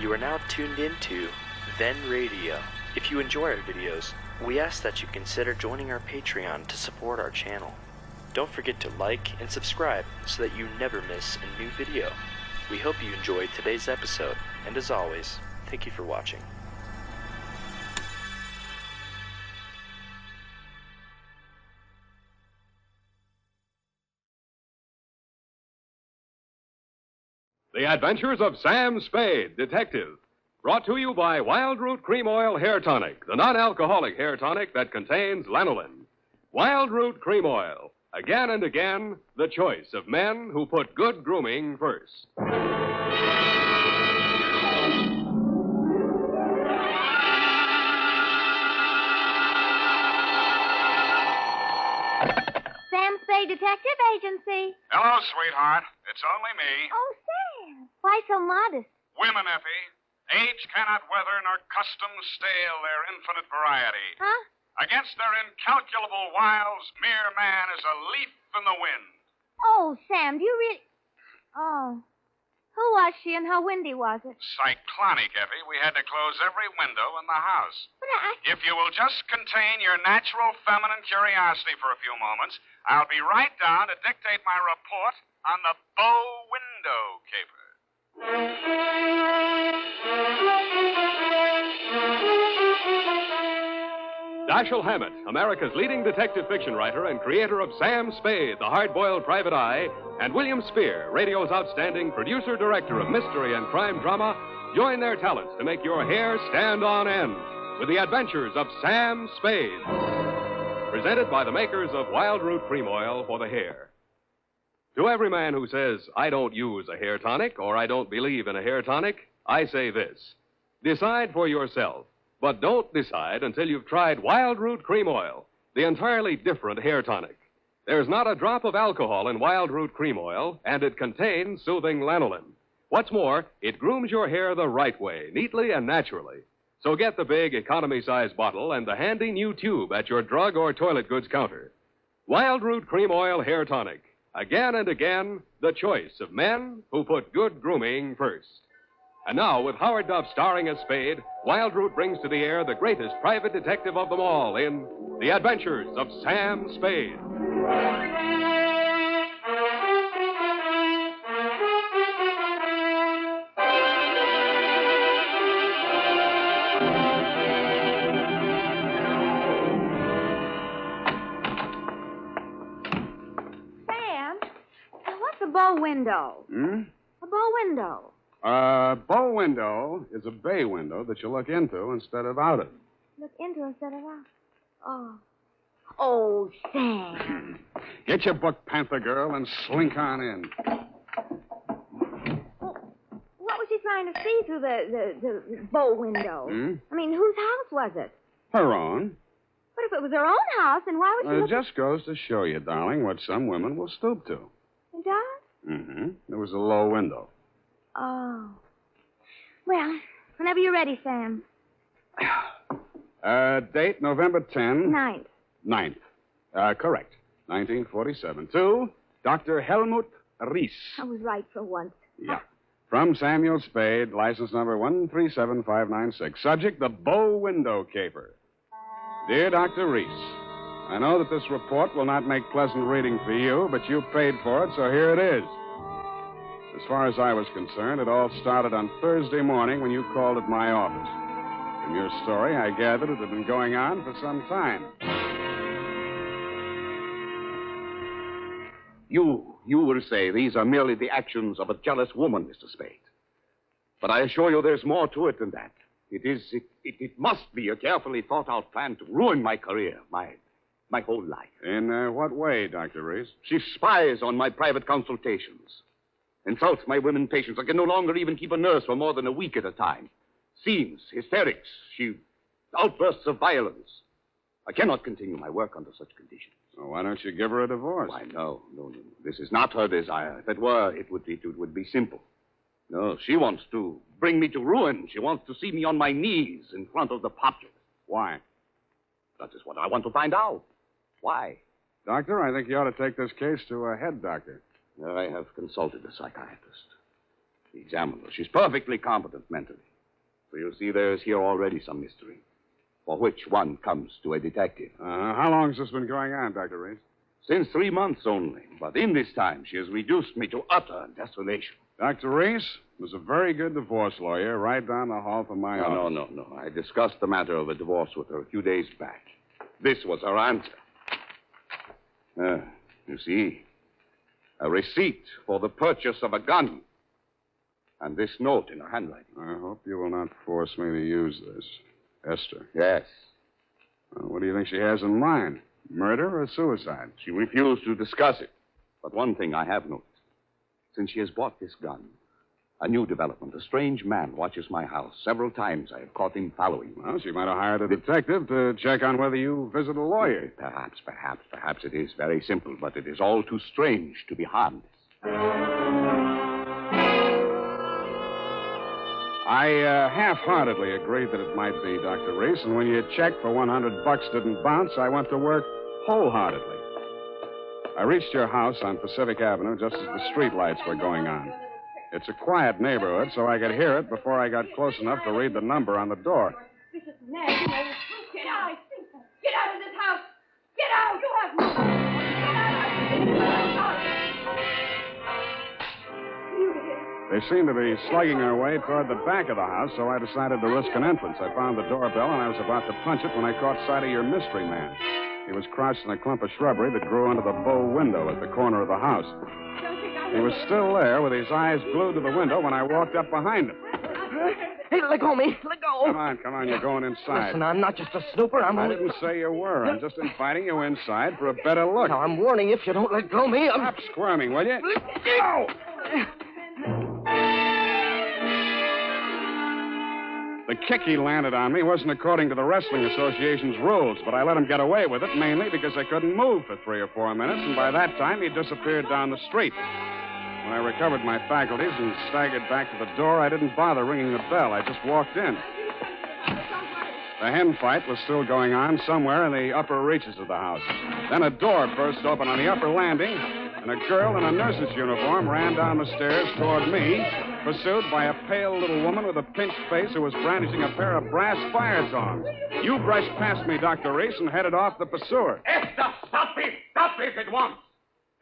You are now tuned into Then Radio. If you enjoy our videos, we ask that you consider joining our Patreon to support our channel. Don't forget to like and subscribe so that you never miss a new video. We hope you enjoyed today's episode, and as always, thank you for watching. The Adventures of Sam Spade, Detective. Brought to you by Wild Root Cream Oil Hair Tonic, the non-alcoholic hair tonic that contains lanolin. Wild Root Cream Oil. Again and again, the choice of men who put good grooming first. Sam Spade Detective Agency. Hello, sweetheart. It's only me. Oh, Sam. Why so modest? Women, Effie. Age cannot weather nor custom stale their infinite variety. Huh? Against their incalculable wiles, mere man is a leaf in the wind. Oh, Sam, do you really... Oh. Who was she and how windy was it? Cyclonic, Effie. We had to close every window in the house. But If you will just contain your natural feminine curiosity for a few moments, I'll be right down to dictate my report on the bow window caper. Dashiell Hammett, America's leading detective fiction writer and creator of Sam Spade, the hard-boiled private eye, and William Spear, radio's outstanding producer-director of mystery and crime drama, join their talents to make your hair stand on end with the Adventures of Sam Spade. Presented by the makers of Wild Root Cream Oil for the hair. To every man who says, I don't use a hair tonic or I don't believe in a hair tonic, I say this. Decide for yourself. But don't decide until you've tried Wild Root Cream Oil, the entirely different hair tonic. There's not a drop of alcohol in Wild Root Cream Oil, and it contains soothing lanolin. What's more, it grooms your hair the right way, neatly and naturally. So get the big economy-size bottle and the handy new tube at your drug or toilet goods counter. Wild Root Cream Oil Hair Tonic. Again and again, the choice of men who put good grooming first. And now, with Howard Duff starring as Spade, Wild Root brings to the air the greatest private detective of them all in The Adventures of Sam Spade. Sam, what's a bow window? A bow window. Bow window is a bay window that you look into instead of out of. Look into instead of out. Oh. Oh, Sam. Get your book, Panther Girl, and slink on in. Well, what was she trying to see through the bow window? I mean, whose house was it? Her own. But if it was her own house, then why would she It just goes to show you, darling, what some women will stoop to. It does? Mm-hmm. There was a low window. Oh. Well, whenever you're ready, Sam. Date November 10. 9th. 9th. Correct. 1947. To Dr. Helmut Ries. I was right for once. Yeah. From Samuel Spade, license number 137596. Subject, the bow window caper. Dear Dr. Ries, I know that this report will not make pleasant reading for you, but you paid for it, so here it is. As far as I was concerned, it all started on Thursday morning when you called at my office. From your story, I gathered it had been going on for some time. You will say these are merely the actions of a jealous woman, Mr. Spade. But I assure you there's more to it than that. It must be a carefully thought-out plan to ruin my career, my whole life. In what way, Dr. Reese? She spies on my private consultations. Insults my women patients. I can no longer even keep a nurse for more than a week at a time. Scenes, hysterics, outbursts of violence. I cannot continue my work under such conditions. Well, why don't you give her a divorce? Why, no. This is not her desire. If it were, it would be simple. No, she wants to bring me to ruin. She wants to see me on my knees in front of the populace. Why? That is what I want to find out. Why? Doctor, I think you ought to take this case to a head doctor. I have consulted a psychiatrist. examined her. She's perfectly competent mentally. So you see, there's here already some mystery, for which one comes to a detective. How long has this been going on, Dr. Reese? Since 3 months only. But in this time, she has reduced me to utter desolation. Dr. Reese was a very good divorce lawyer right down the hall from my office. No. I discussed the matter of a divorce with her a few days back. This was her answer. You see, a receipt for the purchase of a gun. And this note in her handwriting. I hope you will not force me to use this. Esther. Yes. What do you think she has in mind? Murder or suicide? She refused to discuss it. But one thing I have noticed. Since she has bought this gun, a new development. A strange man watches my house. Several times I have caught him following me. Well, she might have hired a detective to check on whether you visit a lawyer. Perhaps it is very simple, but it is all too strange to be harmless. I half-heartedly agreed that it might be, Dr. Reese, and when your check for $100 didn't bounce, I went to work wholeheartedly. I reached your house on Pacific Avenue just as the street lights were going on. It's a quiet neighborhood, so I could hear it before I got close enough to read the number on the door. Get out! Get out of this house! Get out! You have no... Get out! They seemed to be slugging their way toward the back of the house, so I decided to risk an entrance. I found the doorbell, and I was about to punch it when I caught sight of your mystery man. He was crouched in a clump of shrubbery that grew under the bow window at the corner of the house. He was still there with his eyes glued to the window when I walked up behind him. Hey, let go of me. Let go. Come on. You're going inside. Listen, I'm not just a snooper. I didn't say you were. I'm just inviting you inside for a better look. Now, I'm warning you, if you don't let go of me, Stop squirming, will you? Go! The kick he landed on me wasn't according to the Wrestling Association's rules, but I let him get away with it mainly because I couldn't move for 3 or 4 minutes, and by that time he disappeared down the street. When I recovered my faculties and staggered back to the door, I didn't bother ringing the bell. I just walked in. The hen fight was still going on somewhere in the upper reaches of the house. Then a door burst open on the upper landing, and a girl in a nurse's uniform ran down the stairs toward me, pursued by a pale little woman with a pinched face who was brandishing a pair of brass fire tongs. You brushed past me, Dr. Reese, and headed off the pursuer. Esther, stop this! Stop this at once!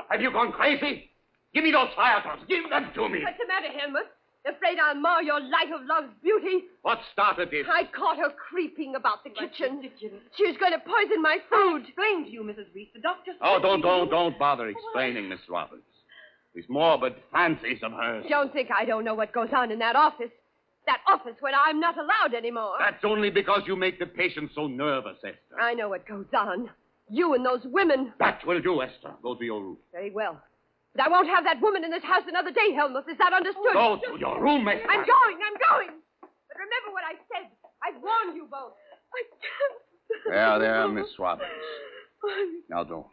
Have you gone crazy? Give me those fire tongs. Give them to me. What's the matter, Helmut? Afraid I'll mar your light of love's beauty? What started this? I caught her creeping about the kitchen. She was going to poison my food. Explain to you, Mrs. Reese. The doctor said... Oh, don't bother explaining, Miss Roberts. These morbid fancies of hers. Don't think I don't know what goes on in that office. That office where I'm not allowed anymore. That's only because you make the patient so nervous, Esther. I know what goes on. You and those women. That will do, Esther. Go to your room. Very well. But I won't have that woman in this house another day, Helmut. Is that understood? Go to your room, Esther. I'm going. But remember what I said. I've warned you both. I can't. There, Miss Roberts. Now don't.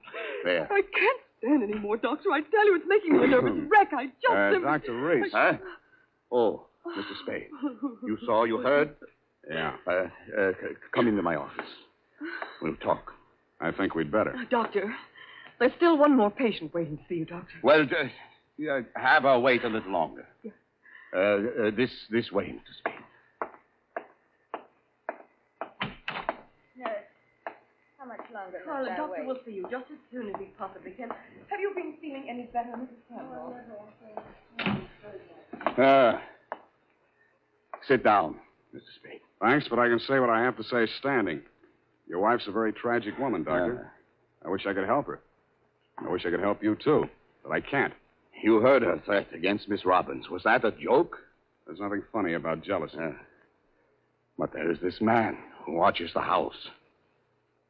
There. I can't stand anymore, Doctor. I tell you, it's making me a nervous wreck. I just... Dr. Reese. Huh? Oh, Mr. Spade. You saw, you heard? Yeah. Come into my office. We'll talk. I think we'd better. Doctor, there's still one more patient waiting to see you, Doctor. Well, have her wait a little longer. Yeah. This way, Mr. Spade. How much longer? Well, the doctor will see you just as soon as he possibly can. Have you been feeling any better, Mrs. Campbell? Sit down, Mr. Spade. Thanks, but I can say what I have to say standing. Your wife's a very tragic woman, Doctor. I wish I could help her. I wish I could help you, too, but I can't. You heard her threat against Miss Robbins. Was that a joke? There's nothing funny about jealousy. But there is this man who watches the house.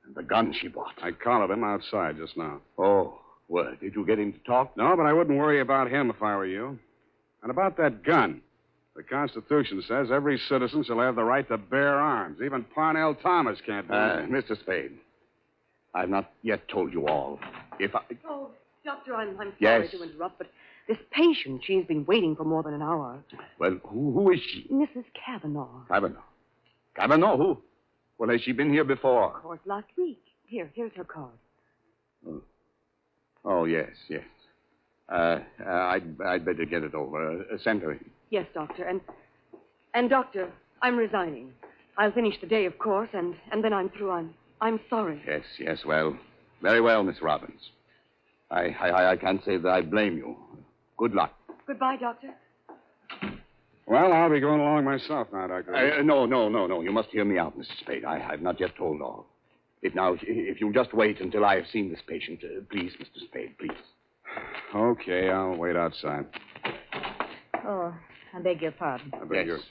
And the gun she bought. I collared him outside just now. Oh, well, did you get him to talk? No, but I wouldn't worry about him if I were you. And about that gun. The Constitution says every citizen shall have the right to bear arms. Even Parnell Thomas can't do that. Mr. Spade, I've not yet told you all. If I... Oh, Doctor, I'm sorry Yes. to interrupt, but this patient, she's been waiting for more than an hour. Well, who is she? Mrs. Kavanaugh. Kavanaugh. Kavanaugh? Who? Well, has she been here before? Of course, last week. Here's her card. Oh, yes. I'd better get it over. Send her in. Yes, Doctor. And Doctor, I'm resigning. I'll finish the day, of course, and then I'm through. I'm sorry. Yes, well. Very well, Miss Robbins. I can't say that I blame you. Good luck. Goodbye, Doctor. Well, I'll be going along myself now, Doctor. No. You must hear me out, Mr. Spade. I've not yet told all. If you'll just wait until I have seen this patient, please, Mr. Spade, please. Okay, I'll wait outside. Oh, I beg your pardon. I beg yours.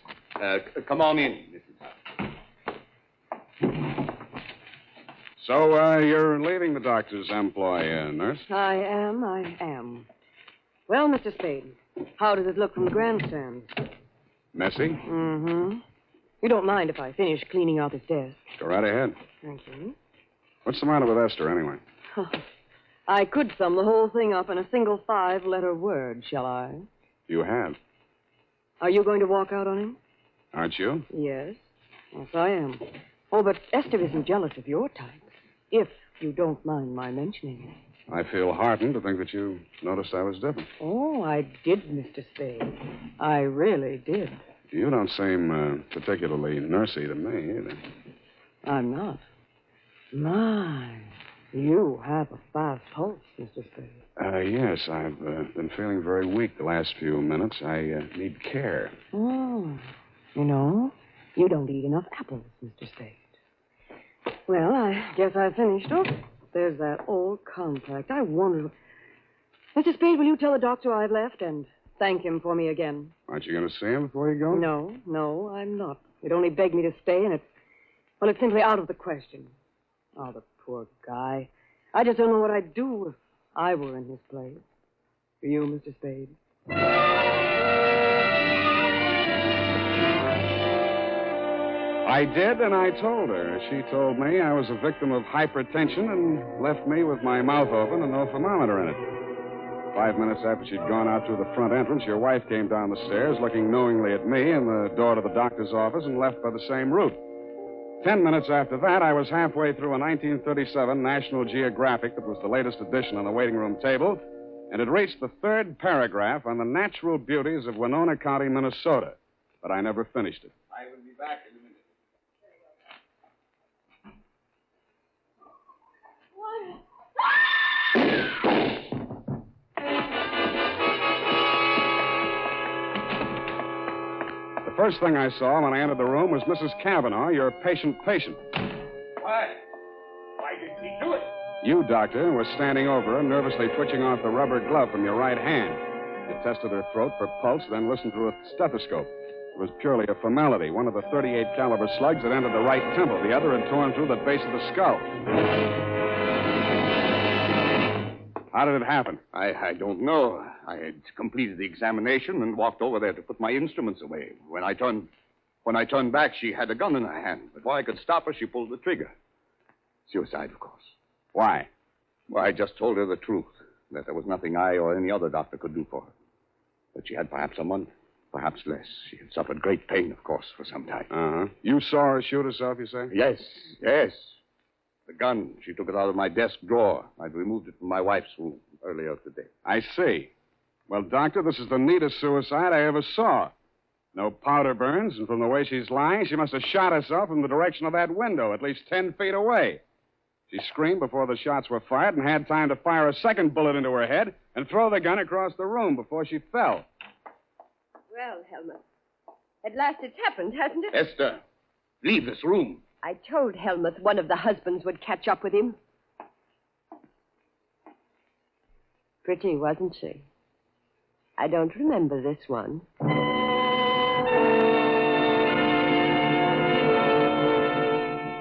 Come on in, Mrs. So, you're leaving the doctor's employ, nurse? I am. Well, Mr. Spade, how does it look from the grandstand? Messy? Mm-hmm. You don't mind if I finish cleaning out his desk? Go right ahead. Thank you. What's the matter with Esther, anyway? I could sum the whole thing up in a single 5-letter word, shall I? You have. Are you going to walk out on him? Aren't you? Yes, I am. Oh, but Esther isn't jealous of your type, if you don't mind my mentioning it. I feel heartened to think that you noticed I was different. Oh, I did, Mr. Spade. I really did. You don't seem particularly nursey to me, either. I'm not. My, you have a fast pulse, Mr. Spade. Yes, I've been feeling very weak the last few minutes. I need care. Oh, you don't eat enough apples, Mr. Spade. Well, I guess I finished. Oh, there's that old compact. I wonder... Mr. Spade, will you tell the doctor I've left and thank him for me again? Aren't you going to see him before you go? No, I'm not. He'd only begged me to stay, and it's simply out of the question. Oh, the poor guy. I just don't know what I'd do if I were in his place. For you, Mr. Spade. I did, and I told her. She told me I was a victim of hypertension and left me with my mouth open and no thermometer in it. 5 minutes after she'd gone out through the front entrance, your wife came down the stairs looking knowingly at me and the door to the doctor's office and left by the same route. 10 minutes after that, I was halfway through a 1937 National Geographic that was the latest edition on the waiting room table, and had reached the 3rd paragraph on the natural beauties of Winona County, Minnesota. But I never finished it. I will be back in a minute. The first thing I saw when I entered the room was Mrs. Cavanaugh, your patient. Why did he do it? You, Doctor, were standing over her, nervously twitching off the rubber glove from your right hand. You tested her throat for pulse, then listened through a stethoscope. It was purely a formality. One of the .38 caliber slugs had entered the right temple. The other had torn through the base of the skull. How did it happen? I don't know. I had completed the examination and walked over there to put my instruments away. When I turned back, she had a gun in her hand. Before I could stop her, she pulled the trigger. Suicide, of course. Why? Well, I just told her the truth, that there was nothing I or any other doctor could do for her. That she had perhaps a month, perhaps less. She had suffered great pain, of course, for some time. Uh-huh. You saw her shoot herself, you say? Yes. The gun, she took it out of my desk drawer. I'd removed it from my wife's room earlier today. I see. Well, Doctor, this is the neatest suicide I ever saw. No powder burns, and from the way she's lying, she must have shot herself from the direction of that window, at least 10 feet away. She screamed before the shots were fired and had time to fire a second bullet into her head and throw the gun across the room before she fell. Well, Helmut, at last it's happened, hasn't it? Esther, leave this room. I told Helmut one of the husbands would catch up with him. Pretty, wasn't she? I don't remember this one.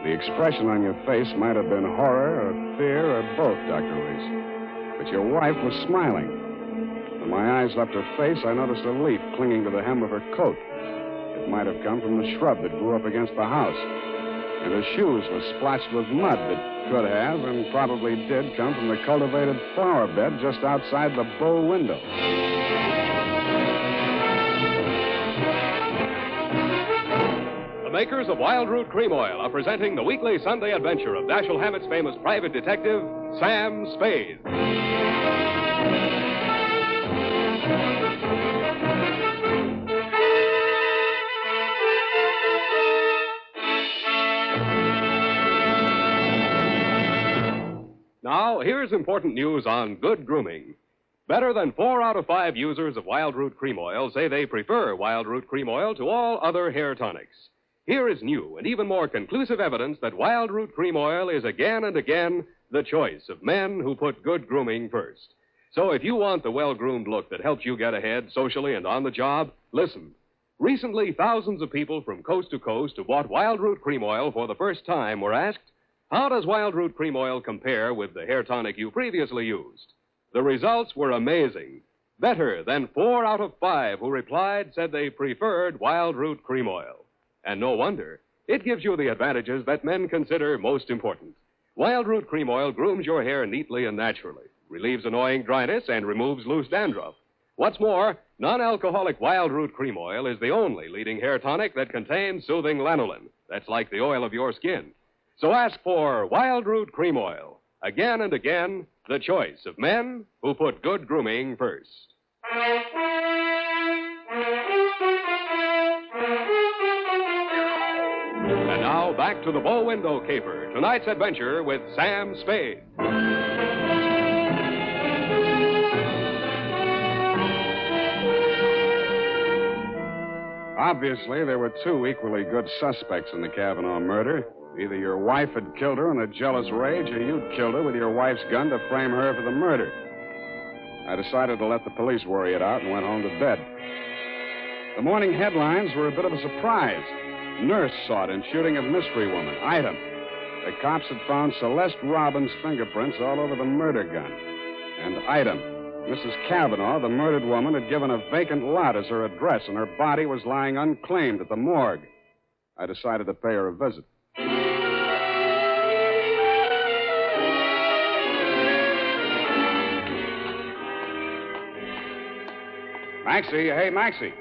The expression on your face might have been horror or fear or both, Dr. Reese. But your wife was smiling. When my eyes left her face, I noticed a leaf clinging to the hem of her coat. It might have come from the shrub that grew up against the house. And her shoes were splotched with mud that could have and probably did come from the cultivated flower bed just outside the bow window. The makers of Wild Root Cream Oil are presenting the weekly Sunday adventure of Dashiell Hammett's famous private detective, Sam Spade. now, here's important news on good grooming. Better than 4 out of 5 users of Wild Root Cream Oil say they prefer Wild Root Cream Oil to all other hair tonics. Here is new and even more conclusive evidence that Wild Root Cream Oil is again and again the choice of men who put good grooming first. So if you want the well-groomed look that helps you get ahead socially and on the job, listen. Recently, thousands of people from coast to coast who bought Wild Root Cream Oil for the first time were asked, how does Wild Root Cream Oil compare with the hair tonic you previously used? The results were amazing. Better than 4 out of 5 who replied said they preferred Wild Root Cream Oil. And no wonder. It gives you the advantages that men consider most important. Wild Root Cream Oil grooms your hair neatly and naturally, relieves annoying dryness, and removes loose dandruff. What's more, non-alcoholic Wild Root Cream Oil is the only leading hair tonic that contains soothing lanolin. That's like the oil of your skin. So ask for Wild Root Cream Oil. Again and again, the choice of men who put good grooming first. And now, back to the bow window caper. Tonight's adventure with Sam Spade. Obviously, there were 2 equally good suspects in the Kavanaugh murder. Either your wife had killed her in a jealous rage, or you'd killed her with your wife's gun to frame her for the murder. I decided to let the police worry it out and went home to bed. The morning headlines were a bit of a surprise. Nurse sought in shooting of mystery woman. Item. The cops had found Celeste Robbins' fingerprints all over the murder gun. And item. Mrs. Kavanaugh, the murdered woman, had given a vacant lot as her address, and her body was lying unclaimed at the morgue. I decided to pay her a visit. Maxie, hey, Maxie.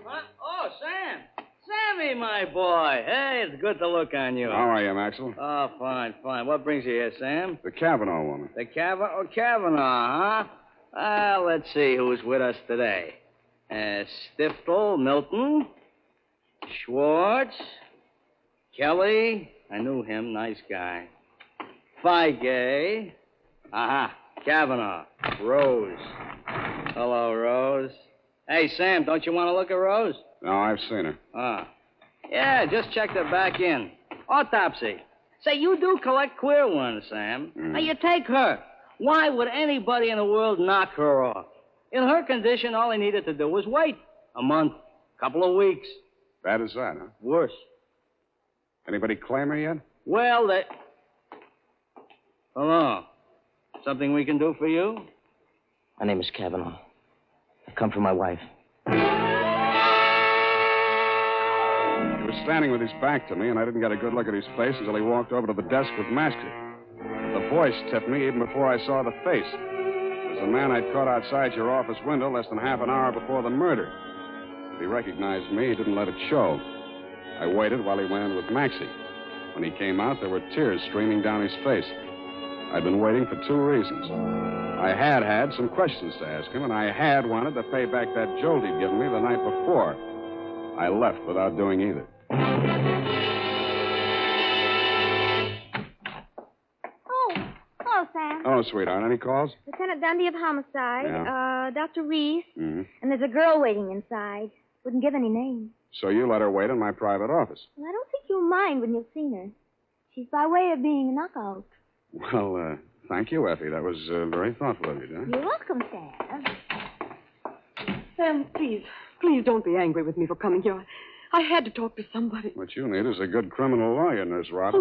What? Oh, Sam. Sammy, my boy. Hey, it's good to look on you. How are you, Maxwell? Oh, fine, fine. What brings you here, Sam? The Kavanaugh woman. The Kavanaugh, huh? Let's see who's with us today. Stiftel, Milton, Schwartz, Kelly. I knew him. Nice guy. Feige. Kavanaugh. Rose. Hello, Rose. Hey, Sam, don't you want to look at Rose? No, I've seen her. Yeah, just checked her back in. Autopsy. Say, you do collect queer ones, Sam. Now, you take her. Why would anybody in the world knock her off? In her condition, all he needed to do was wait. A month. Couple of weeks. Bad as that, huh? Worse. Anybody claim her yet? Well, Hello. Something we can do for you? My name is Kavanaugh. I've come for my wife. He was standing with his back to me, and I didn't get a good look at his face until he walked over to the desk with Maxie. The voice tipped me even before I saw the face. It was the man I'd caught outside your office window less than half an hour before the murder. If he recognized me, he didn't let it show. I waited while he went in with Maxie. When he came out, there were tears streaming down his face. I'd been waiting for 2 reasons. I had some questions to ask him, and I had wanted to pay back that jolt he'd given me the night before. I left without doing either. Oh, hello, Sam. Oh, sweetheart. Any calls? Lieutenant Dundee of Homicide. Yeah. Dr. Reese. Mm-hmm. And there's a girl waiting inside. Wouldn't give any names. So you let her wait in my private office? Well, I don't think you'll mind when you've seen her. She's by way of being a knockout. Well, thank you, Effie. That was very thoughtful of you, dear. You're welcome, Sam. Sam, please don't be angry with me for coming here. I had to talk to somebody. What you need is a good criminal lawyer, Nurse Robin.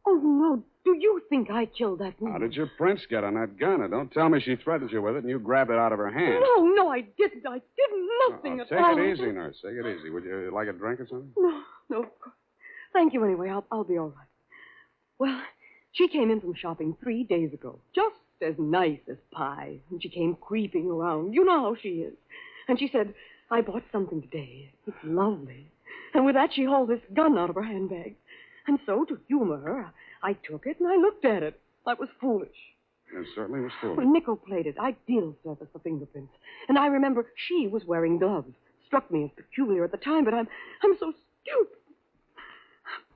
Oh, no. Do you think I killed that woman? How did your prints get on that gun? And don't tell me she threatened you with it and you grabbed it out of her hand. No, I didn't. I did nothing at all. Take it easy, Nurse. Take it easy. Would you like a drink or something? No, of course. Thank you anyway. I'll be all right. Well, she came in from shopping 3 days ago. Just as nice as pie. And she came creeping around. You know how she is. And she said, I bought something today. It's lovely. And with that, she hauled this gun out of her handbag. And so, to humor her, I took it and I looked at it. That was foolish. It certainly was foolish. Well, nickel-plated, ideal surface for fingerprints. And I remember she was wearing gloves. Struck me as peculiar at the time, but I'm so stupid.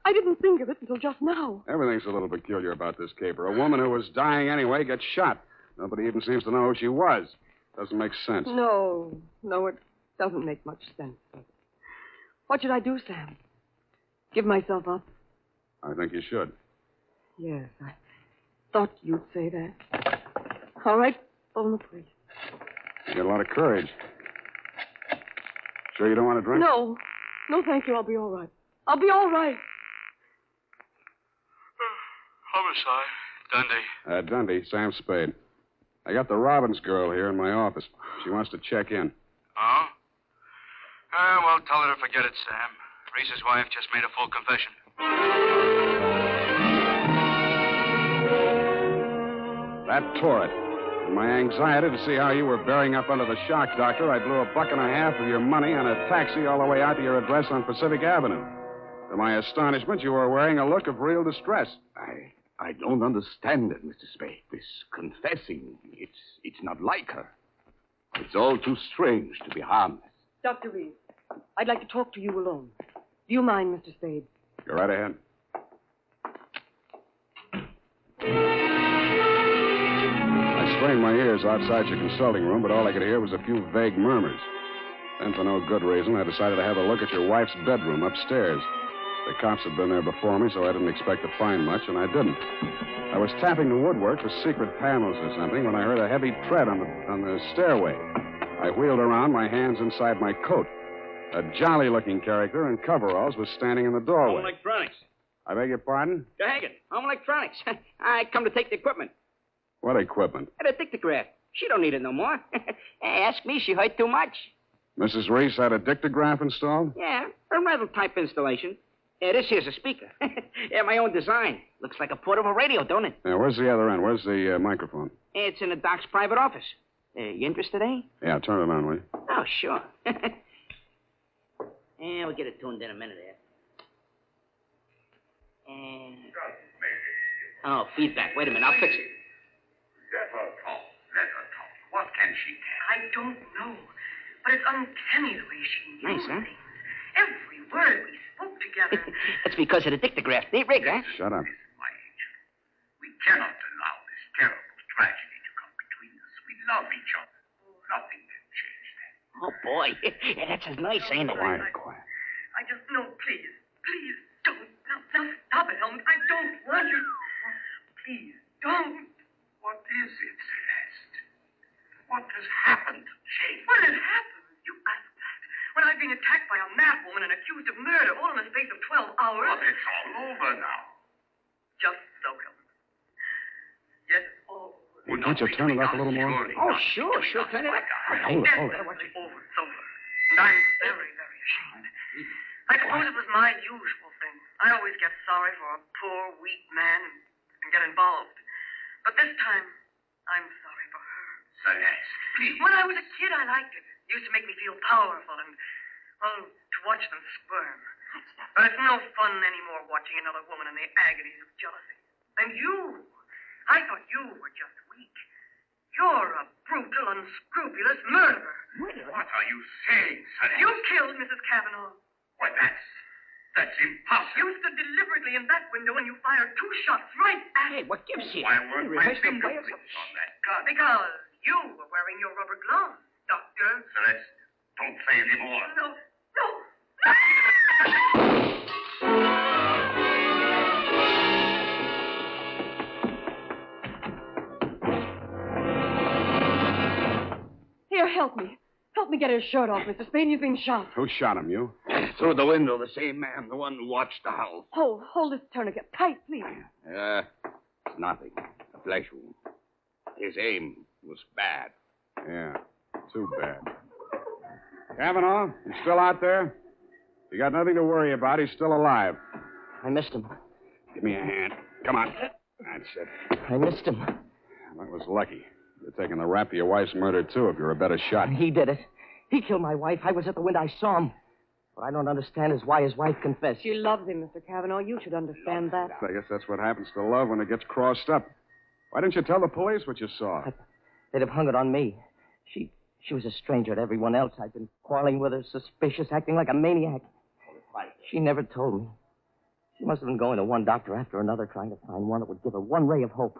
I didn't think of it until just now. Everything's a little peculiar about this caper. A woman who was dying anyway gets shot. Nobody even seems to know who she was. Doesn't make sense. No, it doesn't make much sense. What should I do, Sam? Give myself up? I think you should. Yes, I thought you'd say that. All right, phone the police. You got a lot of courage. Sure you don't want to drink? No, thank you. I'll be all right. I'll be all right. Homicide. Dundee. Dundee, Sam Spade. I got the Robbins girl here in my office. She wants to check in. Oh? Well, tell her to forget it, Sam. Reese's wife just made a full confession. That tore it. In my anxiety to see how you were bearing up under the shock, Doctor, I blew $1.50 of your money on a taxi all the way out to your address on Pacific Avenue. To my astonishment, you were wearing a look of real distress. I don't understand it, Mr. Spade. This confessing, it's not like her. It's all too strange to be harmless. Dr. Reed, I'd like to talk to you alone. Do you mind, Mr. Spade? Go right ahead. I strained my ears outside your consulting room, but all I could hear was a few vague murmurs. Then, for no good reason, I decided to have a look at your wife's bedroom upstairs. The cops had been there before me, so I didn't expect to find much, and I didn't. I was tapping the woodwork for secret panels or something when I heard a heavy tread on the stairway. I wheeled around, my hands inside my coat. A jolly-looking character in coveralls was standing in the doorway. Home Electronics. I beg your pardon? Hagen, Home Electronics. I come to take the equipment. What equipment? The dictograph. She don't need it no more. Ask me, she hurt too much. Mrs. Reese had a dictograph installed? Yeah, a rental type installation. This here's a speaker. My own design. Looks like a portable radio, don't it? Yeah, where's the other end? Where's the microphone? It's in the doc's private office. You interested, eh? Yeah, turn it on, will you? Oh, sure. We'll get it tuned in a minute here. Oh, feedback. Wait a minute, I'll fix it. Let her talk. What can she tell? I don't know. But it's uncanny the way she knew Nice, huh? things. Every word we spoke together. That's because of the dictograph. Neat rig, huh? Shut up. My angel, we cannot allow this terrible tragedy to come between us. We love each other. Nothing can change that. Oh, boy. That's as nice, ain't it? Quiet. I just know, please don't. Now stop it, Helmut. I don't want you. Please don't. What is it, Celeste? What has happened to Jane? What has happened? You asked that. When I've been attacked by a madwoman and accused of murder all in the space of 12 hours. But it's all over now. Just so, Helmut. Yes, it's all over. Well, can't you turn it up a little more? Oh, sure. Turn it up. Hold it. Over. It's over. And I'm very, very ashamed. I suppose it was my usual thing. I always get sorry for a poor, weak man and get involved. But this time, I'm sorry for her. Celeste, please. When I was a kid, I liked it. It used to make me feel powerful and, well, to watch them squirm. But it's no fun anymore watching another woman in the agonies of jealousy. And you, I thought you were just weak. You're a brutal, unscrupulous murderer. What are you saying, Celeste? You killed Mrs. Cavanaugh. Why, that's impossible. You stood deliberately in that window and you fired 2 shots right at Hey, what gives you? Why weren't my rehearsed the fingerprints players? on that gun? Because you were wearing your rubber gloves, Doctor. Celeste, don't say any more. No. Here, help me. Help me get his shirt off, Mr. Spade. He's being shot. Who shot him, you? Through the window, the same man, the one who watched the house. Hold this tourniquet tight, please. It's nothing. A flesh wound. His aim was bad. Yeah, too bad. Cavanaugh, you still out there? You got nothing to worry about. He's still alive. I missed him. Give me a hand. Come on. That's it. I missed him. That was lucky. You're taking the rap to your wife's murder, too, if you're a better shot. He did it. He killed my wife. I was at the window. I saw him. What I don't understand is why his wife confessed. She loves him, Mr. Cavanaugh. You should understand that. I guess that's what happens to love when it gets crossed up. Why didn't you tell the police what you saw? They'd have hung it on me. She was a stranger to everyone else. I'd been quarreling with her, suspicious, acting like a maniac. She never told me. She must have been going to one doctor after another, trying to find one that would give her one ray of hope.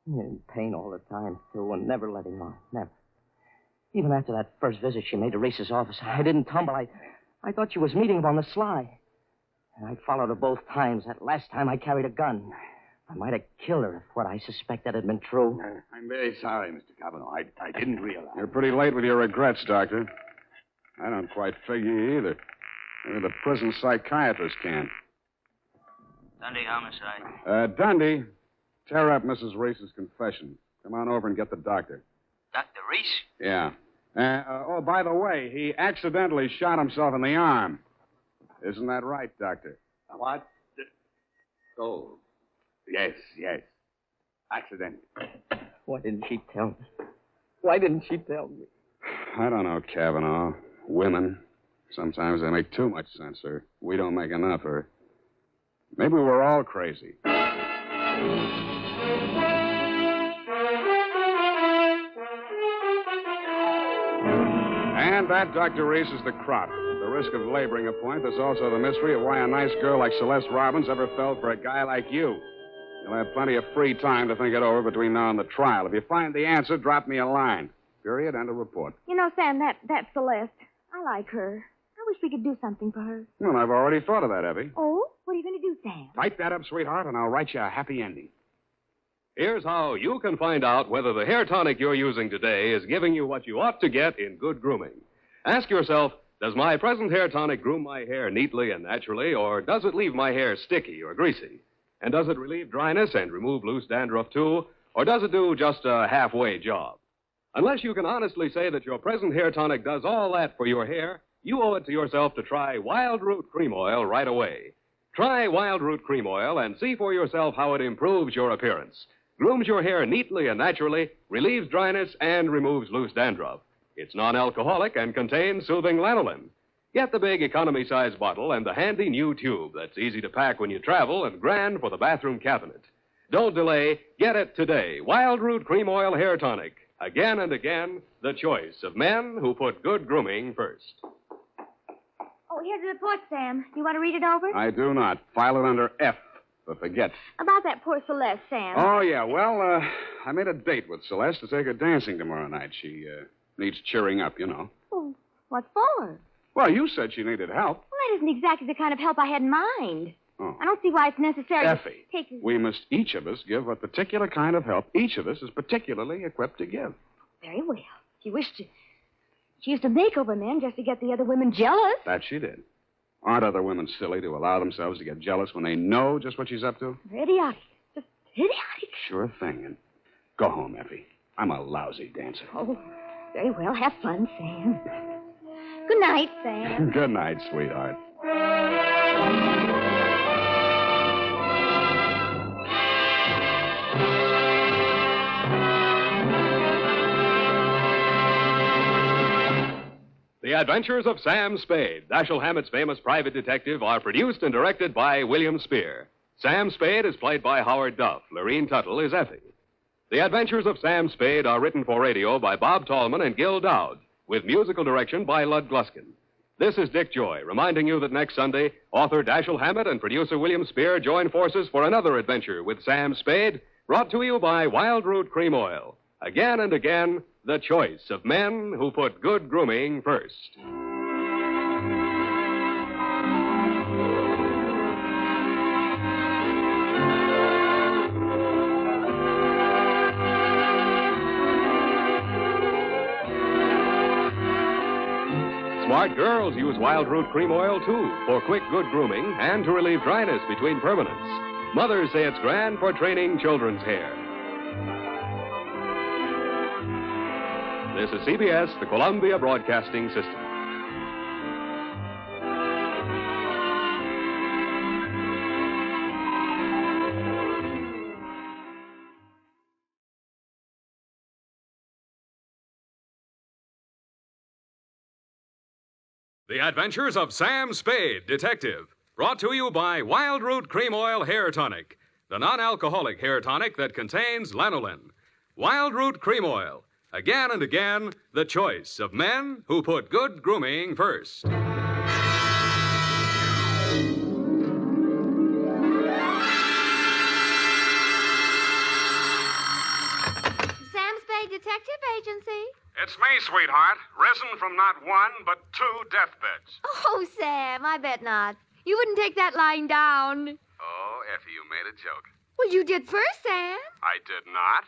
In pain all the time, too, and never letting on. Never. Even after that first visit she made to Reese's office, I didn't tumble. I thought she was meeting him on the sly. And I followed her both times. That last time I carried a gun. I might have killed her if what I suspected had been true. I'm very sorry, Mr. Cavanaugh. I didn't realize. You're pretty late with your regrets, Doctor. I don't quite figure either. Maybe the prison psychiatrist can. Dundee homicide. Dundee, tear up Mrs. Reese's confession. Come on over and get the doctor. Dr. Reese? Yeah. By the way, he accidentally shot himself in the arm. Isn't that right, Doctor? What? Oh, yes. Accident. Why didn't she tell me? Why didn't she tell me? I don't know, Cavanaugh. Women. Sometimes they make too much sense, or we don't make enough, or maybe we're all crazy. And that, Dr. Reese, is the crop. At the risk of laboring a point, there's also the mystery of why a nice girl like Celeste Robbins ever fell for a guy like you. You'll have plenty of free time to think it over between now and the trial. If you find the answer, drop me a line. Period. And a report. You know, Sam, that's Celeste. I like her. I wish we could do something for her. Well, I've already thought of that, Effie. Oh? What are you going to do, Sam? Type that up, sweetheart, and I'll write you a happy ending. Here's how you can find out whether the hair tonic you're using today is giving you what you ought to get in good grooming. Ask yourself, does my present hair tonic groom my hair neatly and naturally, or does it leave my hair sticky or greasy? And does it relieve dryness and remove loose dandruff, too? Or does it do just a halfway job? Unless you can honestly say that your present hair tonic does all that for your hair, you owe it to yourself to try Wild Root Cream Oil right away. Try Wild Root Cream Oil and see for yourself how it improves your appearance, grooms your hair neatly and naturally, relieves dryness, and removes loose dandruff. It's non-alcoholic and contains soothing lanolin. Get the big economy-size bottle and the handy new tube that's easy to pack when you travel and grand for the bathroom cabinet. Don't delay. Get it today. Wild Root Cream Oil Hair Tonic. Again and again, the choice of men who put good grooming first. Oh, here's the report, Sam. You want to read it over? I do not. File it under F for forget. About that poor Celeste, Sam. Oh, yeah. Well, I made a date with Celeste to take her dancing tomorrow night. She needs cheering up, you know. Oh, what for? Well, you said she needed help. Well, that isn't exactly the kind of help I had in mind. Oh. I don't see why it's necessary Effie, to take... we must each of us give a particular kind of help each of us is particularly equipped to give. Very well. She wished to... She used to make over men just to get the other women jealous. That she did. Aren't other women silly to allow themselves to get jealous when they know just what she's up to? Idiotic. Just idiotic. Sure thing. And go home, Effie. I'm a lousy dancer. Oh, very well. Have fun, Sam. Good night, Sam. Good night, sweetheart. The Adventures of Sam Spade, Dashiell Hammett's famous private detective, are produced and directed by William Spear. Sam Spade is played by Howard Duff. Lorene Tuttle is Effie. The Adventures of Sam Spade are written for radio by Bob Tallman and Gil Dowd, with musical direction by Lud Gluskin. This is Dick Joy, reminding you that next Sunday, author Dashiell Hammett and producer William Spear join forces for another adventure with Sam Spade, brought to you by Wild Root Cream Oil. Again and again, the choice of men who put good grooming first. Smart girls use Wild Root Cream Oil, too, for quick, good grooming and to relieve dryness between permanents. Mothers say it's grand for training children's hair. This is CBS, the Columbia Broadcasting System. The Adventures of Sam Spade, Detective, brought to you by Wild Root Cream Oil Hair Tonic, the non-alcoholic hair tonic that contains lanolin. Wild Root Cream Oil. Again and again, the choice of men who put good grooming first. Detective Agency. It's me, sweetheart. Risen from not one, but 2 deathbeds. Oh, Sam, I bet not. You wouldn't take that lying down. Oh, Effie, you made a joke. Well, you did first, Sam. I did not.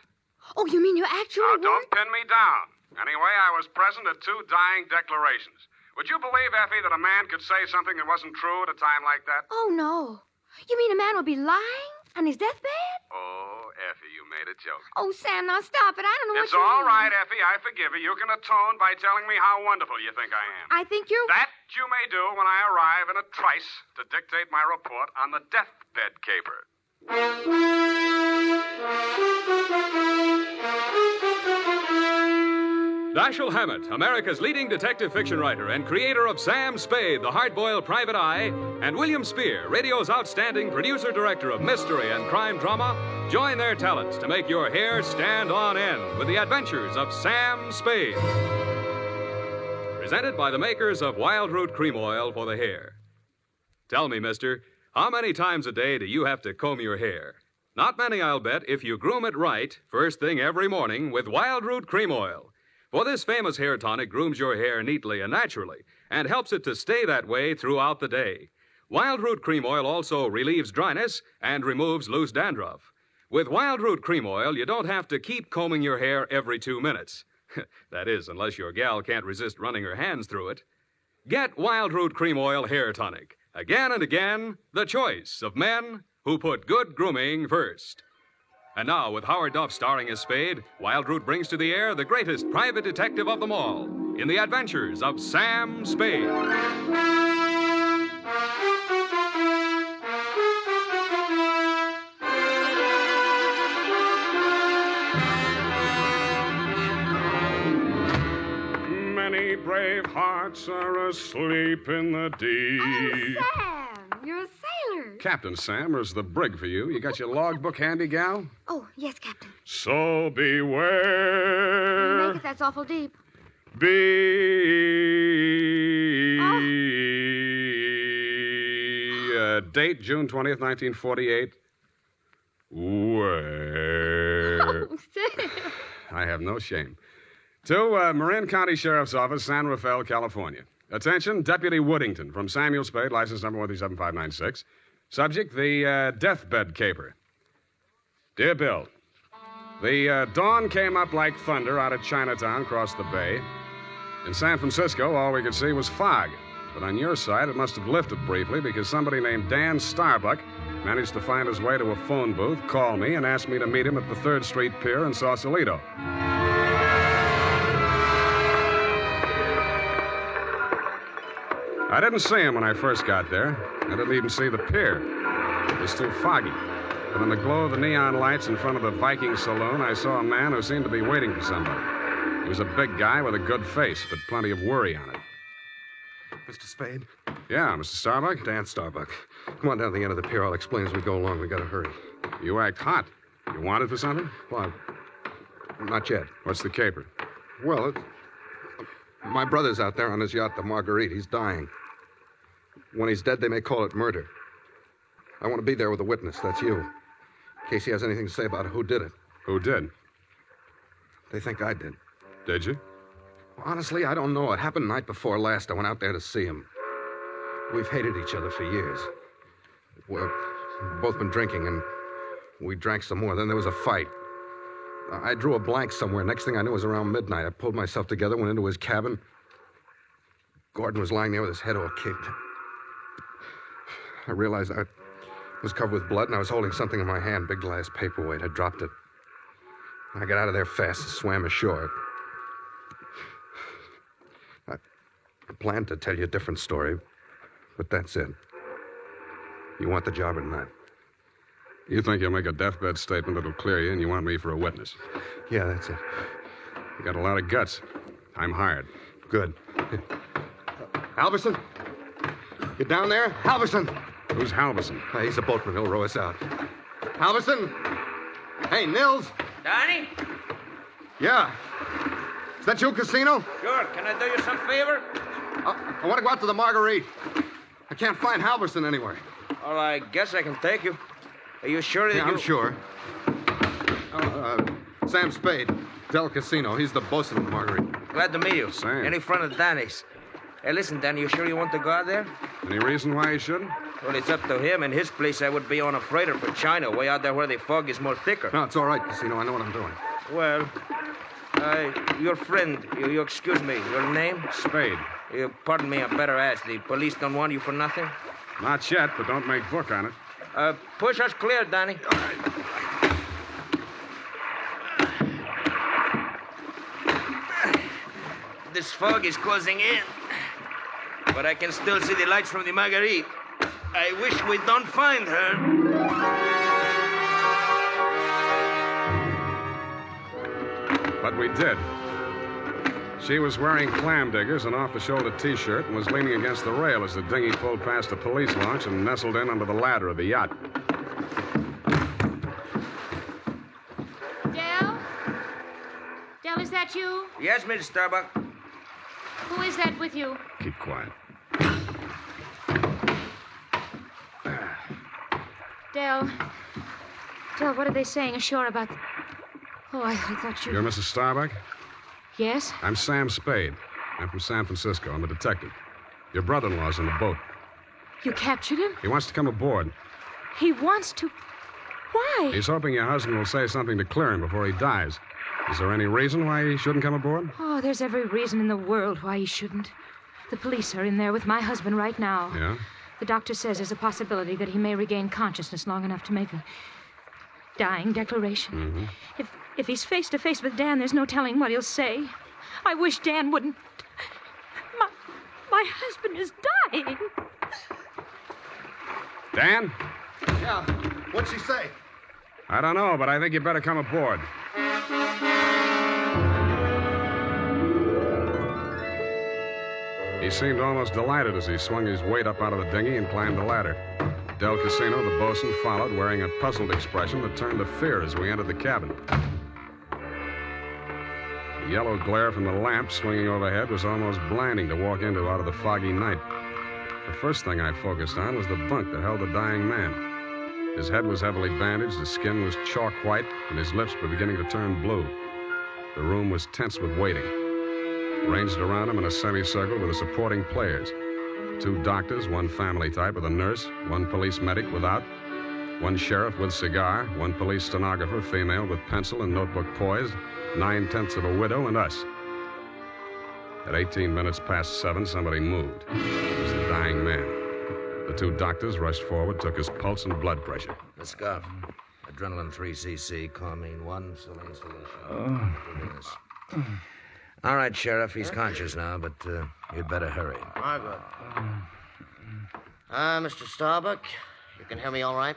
Oh, you mean you actually Now, were? don't pin me down. Anyway, I was present at 2 dying declarations. Would you believe, Effie, that a man could say something that wasn't true at a time like that? Oh, no. You mean a man would be lying on his deathbed? Oh, Effie, you made a joke. Oh, Sam, now stop it. I don't know It's what you all mean. right, Effie. I forgive you. You can atone by telling me how wonderful you think I am. I think you're... That you may do when I arrive in a trice to dictate my report on the deathbed caper. Dashiell Hammett, America's leading detective fiction writer and creator of Sam Spade, the hard-boiled private eye, and William Spear, radio's outstanding producer-director of mystery and crime drama, join their talents to make your hair stand on end with the Adventures of Sam Spade. Presented by the makers of Wild Root Cream Oil for the hair. Tell me, mister, how many times a day do you have to comb your hair? Not many, I'll bet, if you groom it right, first thing every morning with Wild Root Cream Oil. For this famous hair tonic grooms your hair neatly and naturally and helps it to stay that way throughout the day. Wild Root Cream Oil also relieves dryness and removes loose dandruff. With Wild Root Cream Oil, you don't have to keep combing your hair every 2 minutes. That is, unless your gal can't resist running her hands through it. Get Wild Root Cream Oil Hair Tonic. Again and again, the choice of men who put good grooming first. And now, with Howard Duff starring as Spade, Wild Root brings to the air the greatest private detective of them all in the Adventures of Sam Spade. Many brave hearts are asleep in the deep. Oh, Sam, you're a sailor. Captain Sam, there's the brig for you. You got your logbook handy, gal? Oh, yes, Captain. So beware. You make it, that's awful deep. Date, June 20th, 1948. Where? Oh, Sam. I have no shame. To Marin County Sheriff's Office, San Rafael, California. Attention, Deputy Woodington from Samuel Spade, license number 137596. Subject, the deathbed caper. Dear Bill, the dawn came up like thunder out of Chinatown across the bay. In San Francisco, all we could see was fog. But on your side, it must have lifted briefly because somebody named Dan Starbuck managed to find his way to a phone booth, call me, and ask me to meet him at the 3rd Street Pier in Sausalito. I didn't see him when I first got there. I didn't even see the pier. It was too foggy. But in the glow of the neon lights in front of the Viking Saloon, I saw a man who seemed to be waiting for somebody. He was a big guy with a good face, but plenty of worry on it. Mr. Spade? Yeah, Mr. Starbuck? Dan Starbuck. Come on down to the end of the pier. I'll explain as we go along. We gotta hurry. You act hot. You wanted for something? Well, not yet. What's the caper? Well, my brother's out there on his yacht, the Marguerite. He's dying. When he's dead, they may call it murder. I want to be there with a witness. That's you. In case he has anything to say about who did it. Who did? They think I did. Did you? Honestly, I don't know. It happened the night before last. I went out there to see him. We've hated each other for years. We've both been drinking, and we drank some more. Then there was a fight. I drew a blank somewhere. Next thing I knew, it was around midnight. I pulled myself together, went into his cabin. Gordon was lying there with his head all kicked. I realized I was covered with blood, and I was holding something in my hand, big glass paperweight. I dropped it. I got out of there fast and swam ashore. I planned to tell you a different story, but that's it. You want the job or not? You think you'll make a deathbed statement that'll clear you, and you want me for a witness? Yeah, that's it. You got a lot of guts. I'm hired. Good. Halverson? You down there? Halverson! Who's Halverson? He's a boatman. He'll row us out. Halverson? Hey, Nils? Donnie? Yeah. Is that you, Casino? Sure. Can I do you some favor? I want to go out to the Marguerite. I can't find Halverson anywhere. Well, I guess I can take you. Are you sure that I'm sure. Sam Spade. Del Casino. He's the boss of the Marguerite. Glad to meet you. Same. Any friend of Danny's. Hey, listen, Danny, you sure you want to go out there? Any reason why he shouldn't? Well, it's up to him. In his place, I would be on a freighter for China, way out there where the fog is more thicker. No, it's all right, Casino. I know what I'm doing. Well, your friend, you excuse me, your name? Spade. Pardon me, I better ask. The police don't want you for nothing? Not yet, but don't make book on it. Push us clear, Danny. All right. This fog is closing in, but I can still see the lights from the Marguerite. I wish we don't find her. But we did. She was wearing clam diggers, an off-the-shoulder T-shirt, and was leaning against the rail as the dinghy pulled past the police launch and nestled in under the ladder of the yacht. Del? Del, is that you? Yes, Miss Starbuck. Who is that with you? Keep quiet. Del, what are they saying ashore about... Oh, I thought you... You're Mrs. Starbuck? Yes? I'm Sam Spade. I'm from San Francisco. I'm a detective. Your brother-in-law's on the boat. You captured him? He wants to come aboard. He wants to... Why? He's hoping your husband will say something to clear him before he dies. Is there any reason why he shouldn't come aboard? Oh, there's every reason in the world why he shouldn't. The police are in there with my husband right now. Yeah? The doctor says there's a possibility that he may regain consciousness long enough to make a dying declaration. Mm-hmm. If he's face to face with Dan, there's no telling what he'll say. I wish Dan wouldn't... My husband is dying. Dan? Yeah. What'd she say? I don't know, but I think you better come aboard. He seemed almost delighted as he swung his weight up out of the dinghy and climbed the ladder. Del Casino, the bosun, followed, wearing a puzzled expression that turned to fear as we entered the cabin. The yellow glare from the lamp swinging overhead was almost blinding to walk into out of the foggy night. The first thing I focused on was the bunk that held the dying man. His head was heavily bandaged, his skin was chalk white, and his lips were beginning to turn blue. The room was tense with waiting. Ranged around him in a semicircle were the supporting players. 2 doctors, 1 family type with a nurse, 1 police medic without, 1 sheriff with cigar, 1 police stenographer, female, with pencil and notebook poised, 9/10 of a widow, and us. At 18 minutes past 7, somebody moved. It was the dying man. The 2 doctors rushed forward, took his pulse and blood pressure. Let's go. Adrenaline 3cc, Carmine 1, saline solution. All right, Sheriff, he's conscious now, but you'd better hurry. Margaret. Mr. Starbuck, you can hear me all right?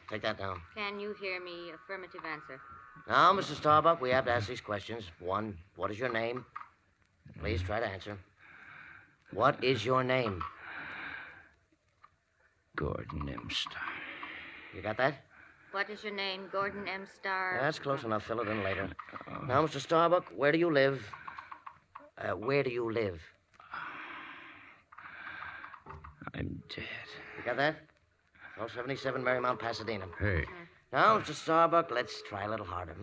Take that down. Can you hear me? Affirmative answer. Now, Mr. Starbuck, we have to ask these questions. 1, what is your name? Please try to answer. What is your name? Gordon M. Starr. You got that? What is your name? Gordon M. Starr? That's close enough. Fill it in later. Now, Mr. Starbuck, where do you live? Where do you live? I'm dead. You got that? 077 Marymount, Pasadena. Hey. Now, Mr. Starbuck, let's try a little harder.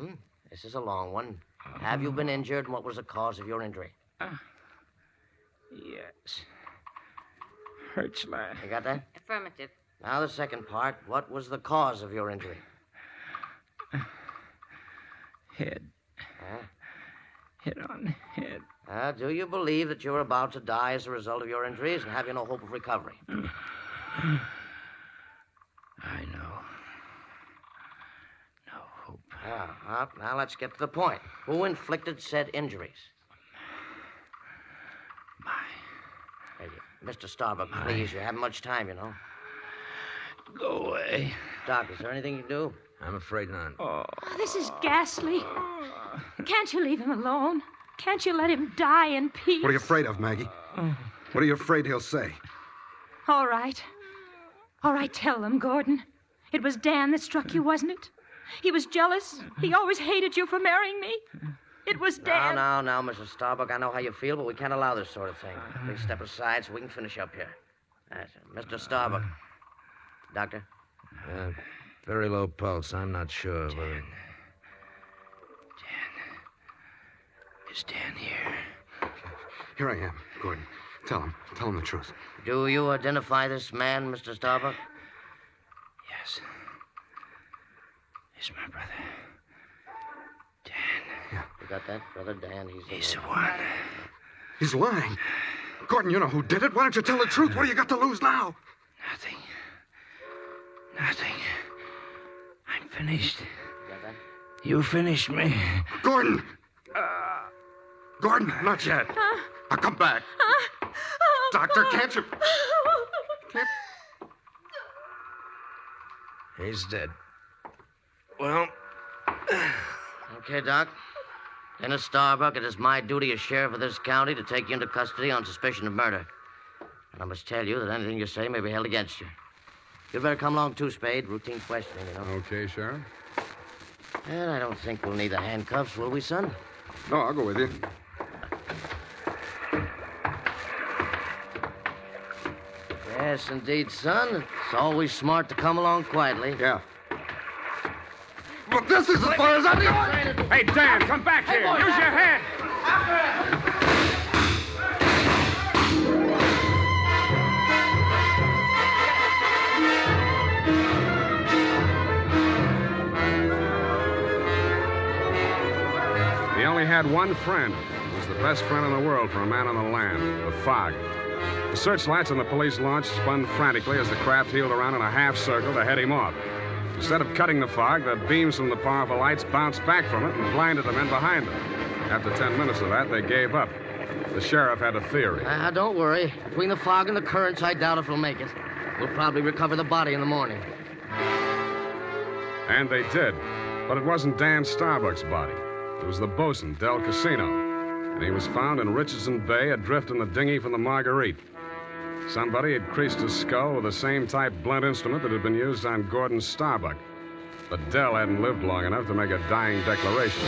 This is a long one. Have you been injured, and what was the cause of your injury? Yes. Hurts like... You got that? Affirmative. Now, the second part. What was the cause of your injury? Head. Hit on head. Do you believe that you're about to die as a result of your injuries, and have you no hope of recovery? I know. No hope. Now let's get to the point. Who inflicted said injuries? Hey, Mr. Starbuck, please, you haven't much time, you know. Go away. Doc, is there anything you can do? I'm afraid not. Oh, this is ghastly. Can't you leave him alone? Can't you let him die in peace? What are you afraid of, Maggie? What are you afraid he'll say? All right. All right, tell them, Gordon. It was Dan that struck you, wasn't it? He was jealous. He always hated you for marrying me. It was Dan. Now, Mrs. Starbuck, I know how you feel, but we can't allow this sort of thing. Please step aside so we can finish up here. That's it. Mr. Starbuck. Doctor? Very low pulse. I'm not sure whether... Stand here. Here I am, Gordon. Tell him the truth. Do you identify this man, Mr. Starbuck? Yes. He's my brother. Dan. Yeah. You got that, Brother Dan? He's the one. He's lying. Gordon, you know who did it. Why don't you tell the truth? What do you got to lose now? Nothing. I'm finished. Got that? You finished me. Gordon! Gordon, not yet. Now come back. Doctor, can't you... He's dead. Well... Okay, Doc. Dennis Starbuck, it is my duty as sheriff of this county to take you into custody on suspicion of murder. And I must tell you that anything you say may be held against you. You'd better come along, too, Spade. Routine questioning, you know. Okay, Sheriff. And I don't think we'll need the handcuffs, will we, son? No, I'll go with you. Yes, indeed, son. It's always smart to come along quietly. Yeah. But this is as far as I'm going. Hey, Dan, come back here. Use your head. He only had one friend. He was the best friend in the world for a man on the land, the fog. The searchlights on the police launch spun frantically as the craft heeled around in a half circle to head him off. Instead of cutting the fog, the beams from the powerful lights bounced back from it and blinded the men behind them. After 10 minutes of that, they gave up. The sheriff had a theory. Don't worry. Between the fog and the currents, I doubt if we'll make it. We'll probably recover the body in the morning. And they did. But it wasn't Dan Starbuck's body. It was the bosun, Del Casino. And he was found in Richardson Bay, adrift in the dinghy from the Marguerite. Somebody had creased his skull with the same type blunt instrument that had been used on Gordon Starbuck. But Dell hadn't lived long enough to make a dying declaration.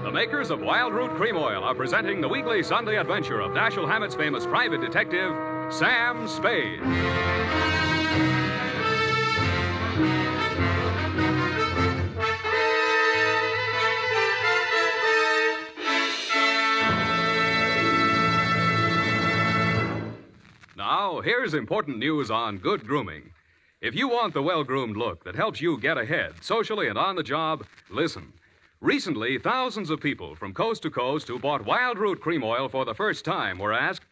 The makers of Wild Root Cream Oil are presenting the weekly Sunday adventure of Dashiell Hammett's famous private detective, Sam Spade. Now, here's important news on good grooming. If you want the well-groomed look that helps you get ahead, socially and on the job, listen. Recently, thousands of people from coast to coast who bought Wild Root Cream Oil for the first time were asked,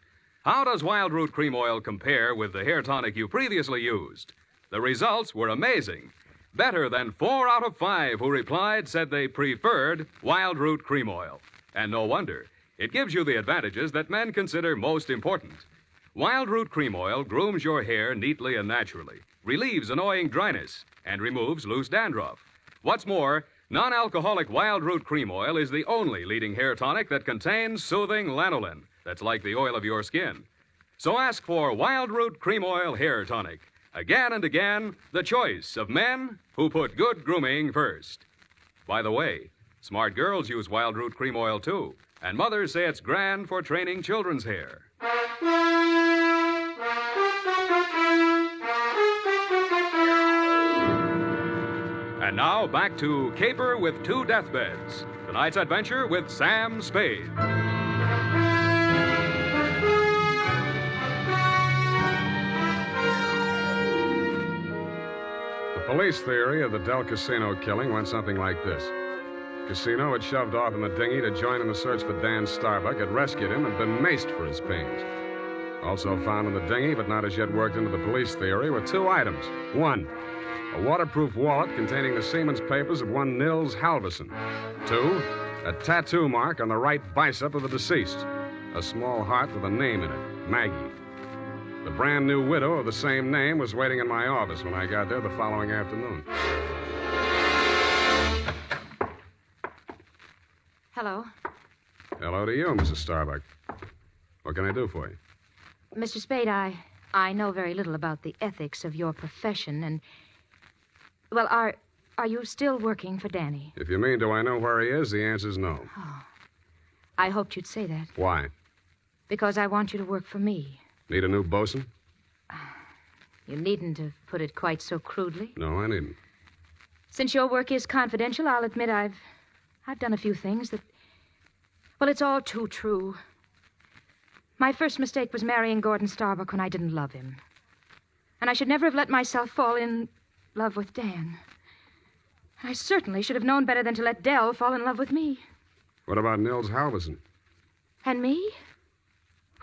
how does Wild Root Cream Oil compare with the hair tonic you previously used? The results were amazing. Better than 4 out of 5 who replied said they preferred Wild Root Cream Oil. And no wonder. It gives you the advantages that men consider most important. Wild Root Cream Oil grooms your hair neatly and naturally, relieves annoying dryness, and removes loose dandruff. What's more, non-alcoholic Wild Root Cream Oil is the only leading hair tonic that contains soothing lanolin that's like the oil of your skin. So ask for Wild Root Cream Oil Hair Tonic. Again and again, the choice of men who put good grooming first. By the way, smart girls use Wild Root Cream Oil, too, and mothers say it's grand for training children's hair. And now, back to Caper with 2 Deathbeds. Tonight's adventure with Sam Spade. The police theory of the Del Casino killing went something like this. Casino had shoved off in the dinghy to join in the search for Dan Starbuck, had rescued him, and been maced for his pains. Also found in the dinghy, but not as yet worked into the police theory, were 2 items. 1, a waterproof wallet containing the seaman's papers of one Nils Halverson. 2, a tattoo mark on the right bicep of the deceased. A small heart with a name in it, Maggie. The brand new widow of the same name was waiting in my office when I got there the following afternoon. Hello. Hello to you, Mrs. Starbuck. What can I do for you? Mr. Spade, I know very little about the ethics of your profession, and... Well, are you still working for Danny? If you mean, do I know where he is, the answer's no. Oh. I hoped you'd say that. Why? Because I want you to work for me. Need a new bosun? You needn't have put it quite so crudely. No, I needn't. Since your work is confidential, I'll admit I've done a few things that... Well, it's all too true. My first mistake was marrying Gordon Starbuck when I didn't love him. And I should never have let myself fall in love with Dan. I certainly should have known better than to let Dell fall in love with me. What about Nils Halverson? And me?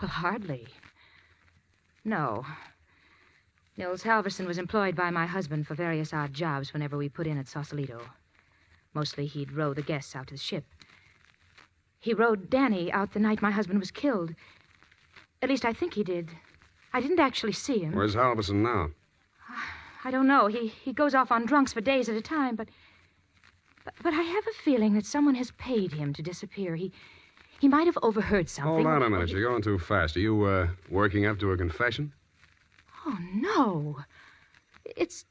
Well, hardly. No. Nils Halverson was employed by my husband for various odd jobs whenever we put in at Sausalito. Mostly he'd row the guests out to the ship. He rowed Danny out the night my husband was killed. At least I think he did. I didn't actually see him. Where's Halverson now? I don't know. He goes off on drunks for days at a time, but I have a feeling that someone has paid him to disappear. He might have overheard something. Hold on a minute. You're going too fast. Are you, working up to a confession? Oh, no. It's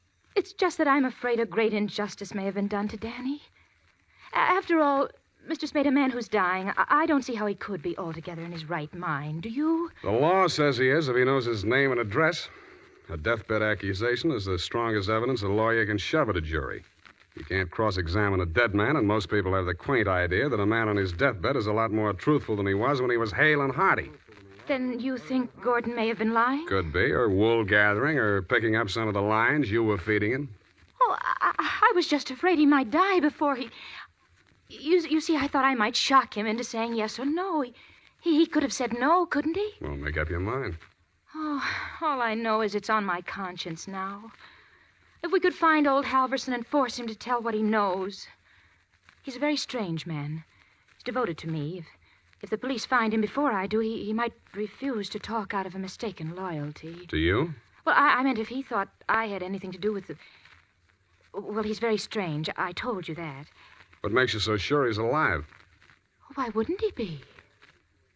just that I'm afraid a great injustice may have been done to Danny. After all, Mr. Spade, a man who's dying, I don't see how he could be altogether in his right mind. Do you? The law says he is if he knows his name and address. A deathbed accusation is the strongest evidence a lawyer can shove at a jury. You can't cross-examine a dead man, and most people have the quaint idea that a man on his deathbed is a lot more truthful than he was when he was hale and hearty. Then you think Gordon may have been lying? Could be, or wool gathering, or picking up some of the lines you were feeding him. Oh, I was just afraid he might die before he... You see, I thought I might shock him into saying yes or no. He could have said no, couldn't he? Well, make up your mind. Oh, all I know is it's on my conscience now. If we could find old Halverson and force him to tell what he knows. He's a very strange man. He's devoted to me. If the police find him before I do, he might refuse to talk out of a mistaken loyalty. To you? Well, I meant if he thought I had anything to do with the... Well, he's very strange. I told you that. What makes you so sure he's alive? Why wouldn't he be?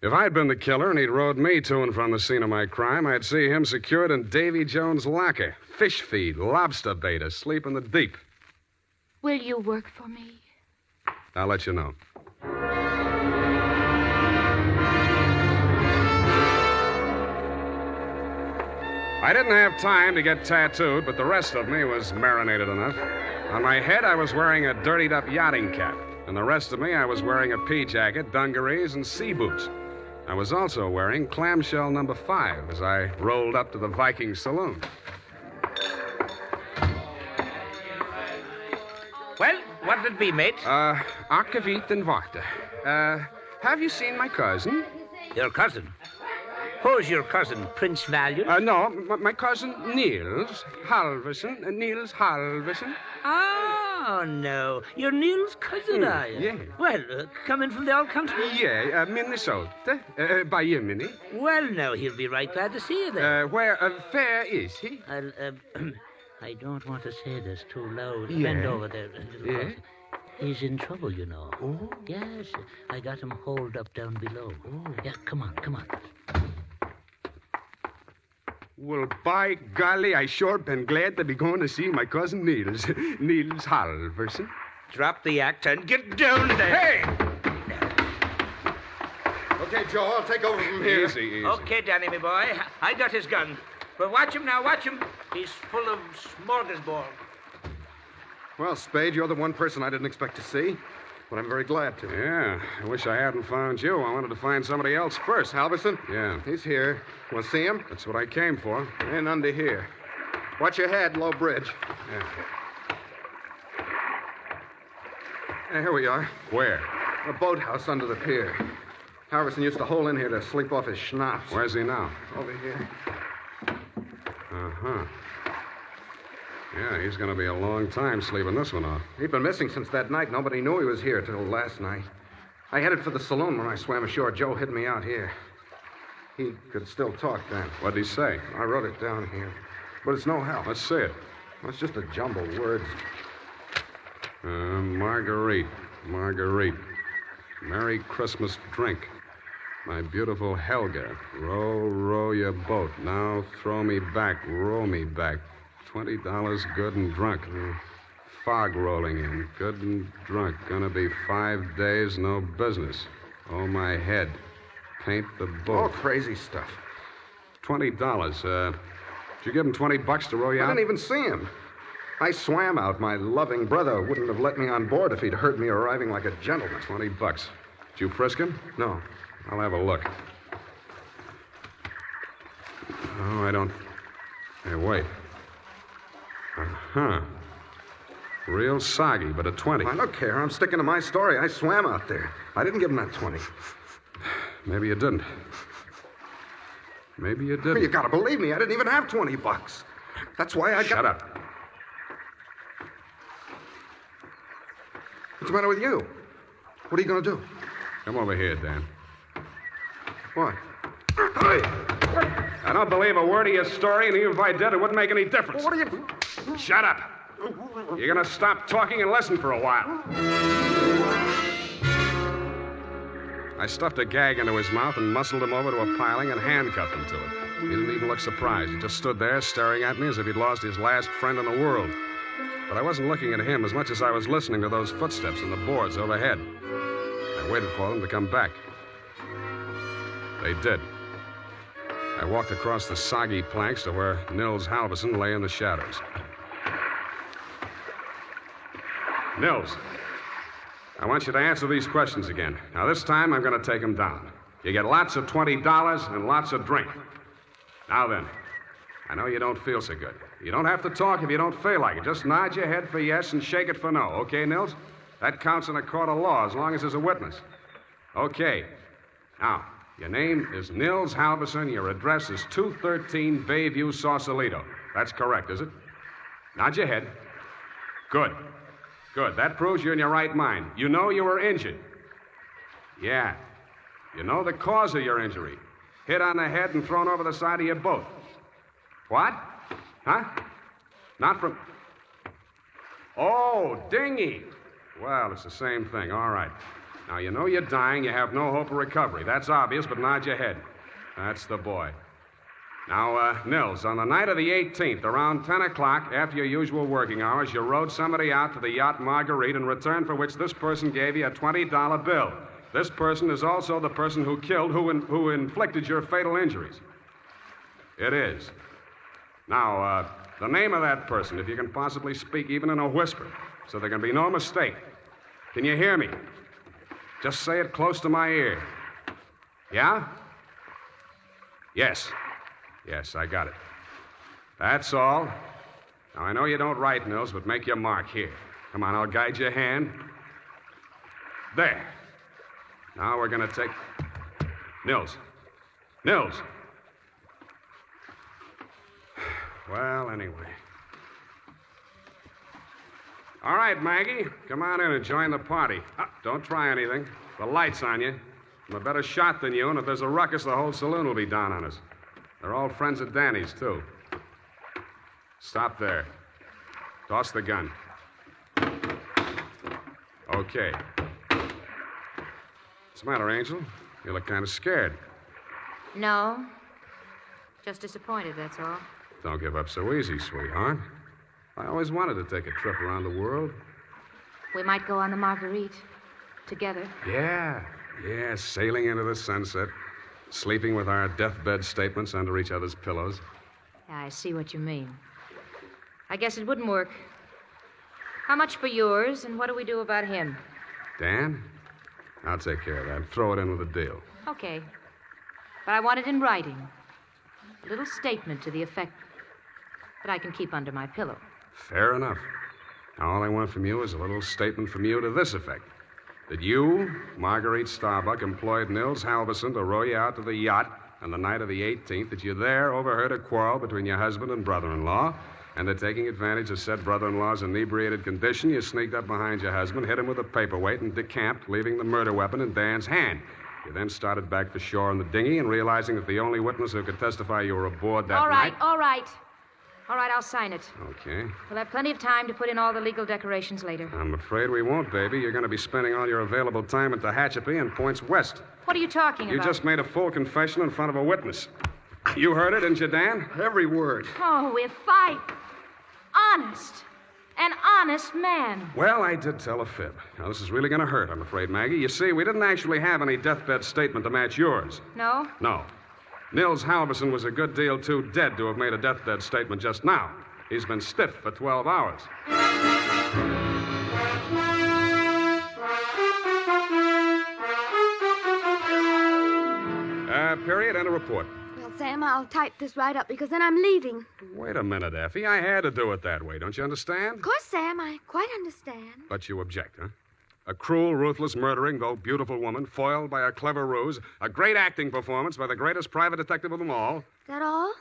If I'd been the killer and he'd rode me to and from the scene of my crime, I'd see him secured in Davy Jones' locker. Fish feed, lobster bait, asleep in the deep. Will you work for me? I'll let you know. I didn't have time to get tattooed, but the rest of me was marinated enough. On my head, I was wearing a dirtied-up yachting cap. And the rest of me, I was wearing a pea jacket, dungarees, and sea boots. I was also wearing clamshell number 5 as I rolled up to the Viking saloon. Well, what'll it be, mate? Akavit and Wachter. Have you seen my cousin? Your cousin? Who's your cousin, Prince Valiant? No, my cousin Niels Halverson. Niels Halverson. Oh, no. You're Neil's cousin, are you? Yeah. Well, coming from the old country? Yeah, Minnesota. By Yemeni. Well, no, he'll be right glad to see you there. Where fair is he? I don't want to say this too loud. Yeah. Bend over there. Yeah. He's in trouble, you know. Oh? Yes, I got him holed up down below. Oh. Yeah, come on. Well, by golly, I sure been glad to be going to see my cousin Niels. Niels Halverson. Drop the act and get down there. Hey! Okay, Joe, I'll take over from here. Easy. Okay, Danny, my boy. I got his gun. But watch him now, watch him. He's full of smorgasbord. Well, Spade, you're the one person I didn't expect to see. But I'm very glad to. Yeah, I wish I hadn't found you. I wanted to find somebody else first. Halverson? Yeah. He's here. Want to see him? That's what I came for. And under here. Watch your head, low bridge. Yeah. Here we are. Where? A boathouse under the pier. Halverson used to hole in here to sleep off his schnapps. Where's he now? Over here. Uh-huh. Yeah, he's going to be a long time sleeping this one off. He'd been missing since that night. Nobody knew he was here till last night. I headed for the saloon when I swam ashore. Joe hid me out here. He could still talk then. What'd he say? I wrote it down here. But it's no help. Let's see it. It's just a jumble of words. Marguerite. Merry Christmas drink. My beautiful Helga. Row, row your boat. Now throw me back, row me back. $20 good and drunk. Fog rolling in. Good and drunk. Gonna be 5 days, no business. Oh, my head. Paint the boat. All crazy stuff. $20. Did you give him $20 to row you I out? didn't even see him. I swam out. My loving brother wouldn't have let me on board if he'd heard me arriving like a gentleman. $20. Did you frisk him? No. I'll have a look. Oh, I don't... Hey, wait. Uh-huh. Real soggy, but a 20. Now, look here. I'm sticking to my story. I swam out there. I didn't give him that 20. Maybe you didn't. Maybe you didn't. Well, you gotta believe me. I didn't even have $20. That's why I got... Shut up. What's the matter with you? What are you gonna do? Come over here, Dan. What? I don't believe a word of your story, and even if I did, it wouldn't make any difference. What are you... Shut up. You're going to stop talking and listen for a while. I stuffed a gag into his mouth and muscled him over to a piling and handcuffed him to it. He didn't even look surprised. He just stood there staring at me as if he'd lost his last friend in the world. But I wasn't looking at him as much as I was listening to those footsteps in the boards overhead. I waited for them to come back. They did. I walked across the soggy planks to where Nils Halverson lay in the shadows. Nils, I want you to answer these questions again. Now, this time, I'm going to take them down. You get lots of $20 and lots of drink. Now then, I know you don't feel so good. You don't have to talk if you don't feel like it. Just nod your head for yes and shake it for no. Okay, Nils? That counts in a court of law as long as there's a witness. Okay. Now, your name is Nils Halverson. Your address is 213 Bayview, Sausalito. That's correct, is it? Nod your head. Good. Good. That proves you're in your right mind. You know you were injured. Yeah. You know the cause of your injury. Hit on the head and thrown over the side of your boat. What? Huh? Not from... Oh, dinghy. Well, it's the same thing. All right. Now, you know you're dying. You have no hope of recovery. That's obvious, but nod your head. That's the boy. Now, Nils, on the night of the 18th, around 10 o'clock, after your usual working hours, you rode somebody out to the yacht Marguerite, in return for which this person gave you a $20 bill. This person is also the person who killed, who inflicted your fatal injuries. It is. Now, the name of that person, if you can possibly speak even in a whisper, so there can be no mistake. Can you hear me? Just say it close to my ear. Yeah? Yes. Yes, I got it. That's all. Now, I know you don't write, Nils, but make your mark here. Come on, I'll guide your hand. There. Now we're going to take... Nils. Nils. Well, anyway. All right, Maggie. Come on in and join the party. Don't try anything. The light's on you. I'm a better shot than you, and if there's a ruckus, the whole saloon will be down on us. They're all friends of Danny's, too. Stop there. Toss the gun. Okay. What's the matter, Angel? You look kind of scared. No. Just disappointed, that's all. Don't give up so easy, sweetheart. I always wanted to take a trip around the world. We might go on the Marguerite. Together. Yeah, sailing into the sunset. Sleeping with our deathbed statements under each other's pillows. Yeah, I see what you mean. I guess it wouldn't work. How much for yours, and what do we do about him? Dan? I'll take care of that. Throw it in with a deal. Okay. But I want it in writing. A little statement to the effect that I can keep under my pillow. Fair enough. Now, all I want from you is a little statement from you to this effect. That you, Marguerite Starbuck, employed Nils Halverson to row you out to the yacht on the night of the 18th, that you there overheard a quarrel between your husband and brother-in-law, and that taking advantage of said brother-in-law's inebriated condition, you sneaked up behind your husband, hit him with a paperweight, and decamped, leaving the murder weapon in Dan's hand. You then started back for shore in the dinghy, and realizing that the only witness who could testify you were aboard that night... All right. All right, I'll sign it. Okay. We'll have plenty of time to put in all the legal decorations later. I'm afraid we won't, baby. You're going to be spending all your available time at Tehachapi and points west. What are you talking about? You just made a full confession in front of a witness. You heard it, didn't you, Dan? Every word. Oh, if I... Honest. An honest man. Well, I did tell a fib. Now, this is really going to hurt, I'm afraid, Maggie. You see, we didn't actually have any deathbed statement to match yours. No? No. Nils Halverson was a good deal too dead to have made a deathbed statement just now. He's been stiff for 12 hours. Period, and a report. Well, Sam, I'll type this right up because then I'm leaving. Wait a minute, Effie. I had to do it that way. Don't you understand? Of course, Sam, I quite understand. But you object, huh? A cruel, ruthless, murdering, though beautiful woman, foiled by a clever ruse, a great acting performance by the greatest private detective of them all. Is that all?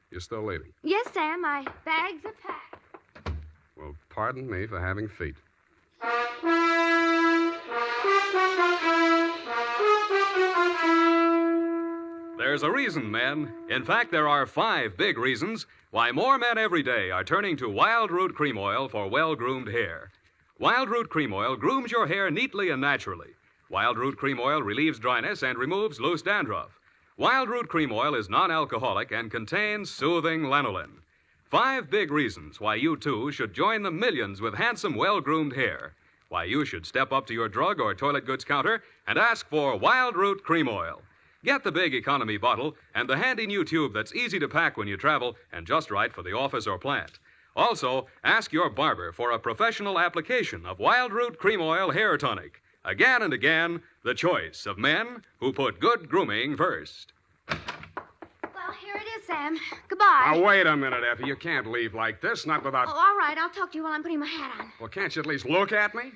You're still leaving. Yes, Sam, my bags are packed. Well, pardon me for having feet. There's a reason, men. In fact, there are 5 big reasons why more men every day are turning to Wild Root Cream Oil for well-groomed hair. Wild Root Cream Oil grooms your hair neatly and naturally. Wild Root Cream Oil relieves dryness and removes loose dandruff. Wild Root Cream Oil is non-alcoholic and contains soothing lanolin. 5 big reasons why you, too, should join the millions with handsome, well-groomed hair. Why you should step up to your drug or toilet goods counter and ask for Wild Root Cream Oil. Get the big economy bottle and the handy new tube that's easy to pack when you travel and just right for the office or plant. Also, ask your barber for a professional application of Wild Root Cream Oil Hair Tonic. Again and again, the choice of men who put good grooming first. Well, here it is, Sam. Goodbye. Now, wait a minute, Effie. You can't leave like this, not without... Oh, all right. I'll talk to you while I'm putting my hat on. Well, can't you at least look at me?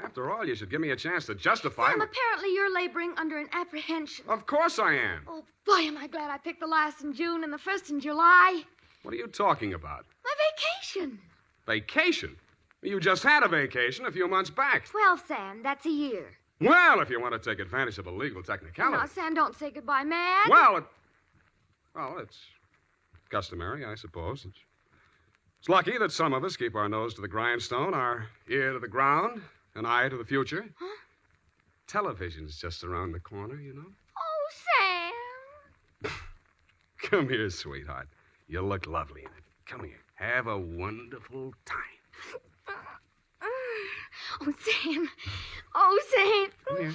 After all, you should give me a chance to justify... Sam, apparently you're laboring under an apprehension. Of course I am. Oh, boy, am I glad I picked the last in June and the first in July. What are you talking about? My vacation. Vacation? You just had a vacation a few months back. 12, Sam. That's a year. Well, if you want to take advantage of a legal technicality... No, Sam, don't say goodbye, man. Well, it's customary, I suppose. It's lucky that some of us keep our nose to the grindstone, our ear to the ground, an eye to the future. Huh? Television's just around the corner, you know. Oh, Sam. Come here, sweetheart. You look lovely in it. Come here. Have a wonderful time. Oh, Sam. Oh, Sam. Come here.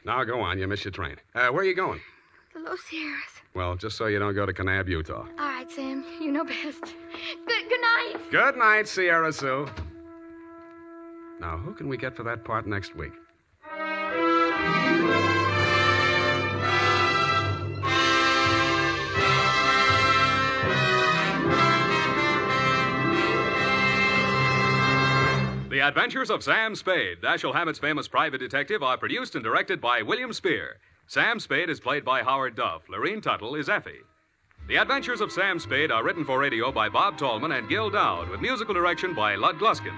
Now, go on. You missed your train. Where are you going? The Los Sierras. Well, just so you don't go to Kanab, Utah. All right, Sam. You know best. Good night. Good night, Sierra Sue. Now, who can we get for that part next week? The Adventures of Sam Spade, Dashiell Hammett's famous private detective, are produced and directed by William Spear. Sam Spade is played by Howard Duff. Lorene Tuttle is Effie. The Adventures of Sam Spade are written for radio by Bob Tallman and Gil Dowd, with musical direction by Lud Gluskin.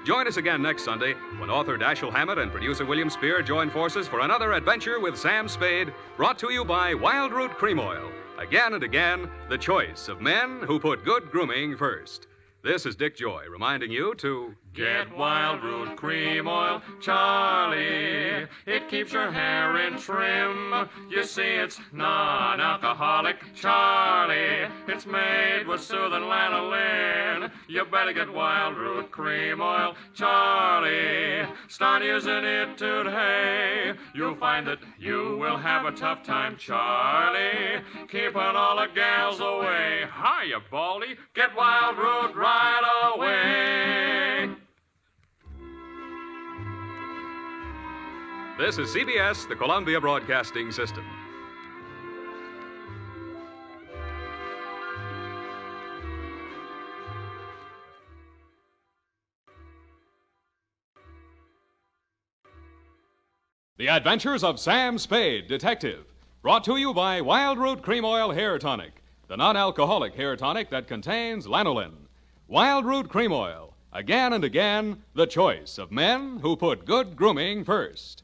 Join us again next Sunday when author Dashiell Hammett and producer William Spear join forces for another adventure with Sam Spade, brought to you by Wild Root Cream Oil. Again and again, the choice of men who put good grooming first. This is Dick Joy reminding you to... Get Wild Root Cream Oil, Charlie. It keeps your hair in trim. You see, it's non-alcoholic, Charlie. It's made with soothing lanolin. You better get Wild Root Cream Oil, Charlie. Start using it today. You'll find that you will have a tough time, Charlie. Keeping all the gals away. Hiya, Baldy. Get Wild Root right away. This is CBS, the Columbia Broadcasting System. The Adventures of Sam Spade, Detective. Brought to you by Wild Root Cream Oil Hair Tonic, the non-alcoholic hair tonic that contains lanolin. Wild Root Cream Oil. Again and again, the choice of men who put good grooming first.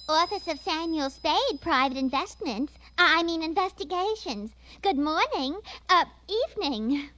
Office of Samuel Spade, Private Investigations. Good morning. Evening.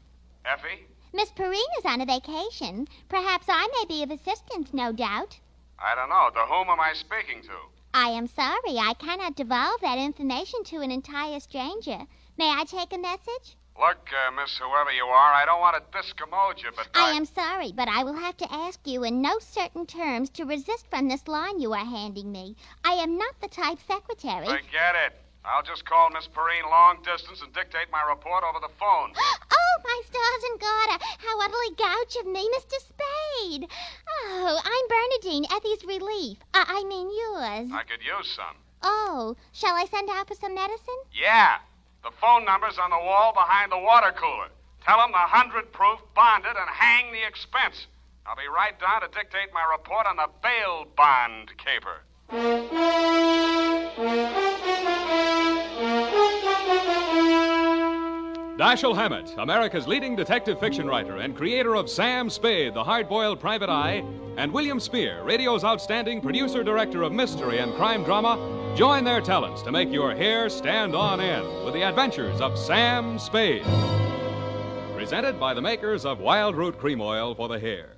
Effie? Miss Perrina's on a vacation. Perhaps I may be of assistance, no doubt. I don't know. To whom am I speaking to? I am sorry. I cannot divulge that information to an entire stranger. May I take a message? Look, Miss Whoever you are, I don't want to discommode you, but I am sorry, but I will have to ask you in no certain terms to resist from this line you are handing me. I am not the type secretary. Forget it. I'll just call Miss Perrine long distance and dictate my report over the phone. Oh, my stars and garter, how utterly gouch of me, Mr. Spade. Oh, I'm Bernadine, Effie's relief. I mean yours. I could use some. Oh, shall I send out for some medicine? Yeah. The phone number's on the wall behind the water cooler. Tell them the 100 proof, bonded, and hang the expense. I'll be right down to dictate my report on the bail bond caper. Dashiell Hammett, America's leading detective fiction writer and creator of Sam Spade, the hard-boiled private eye, and William Spear, radio's outstanding producer-director of mystery and crime drama, join their talents to make your hair stand on end with the Adventures of Sam Spade. Presented by the makers of Wild Root Cream Oil for the hair.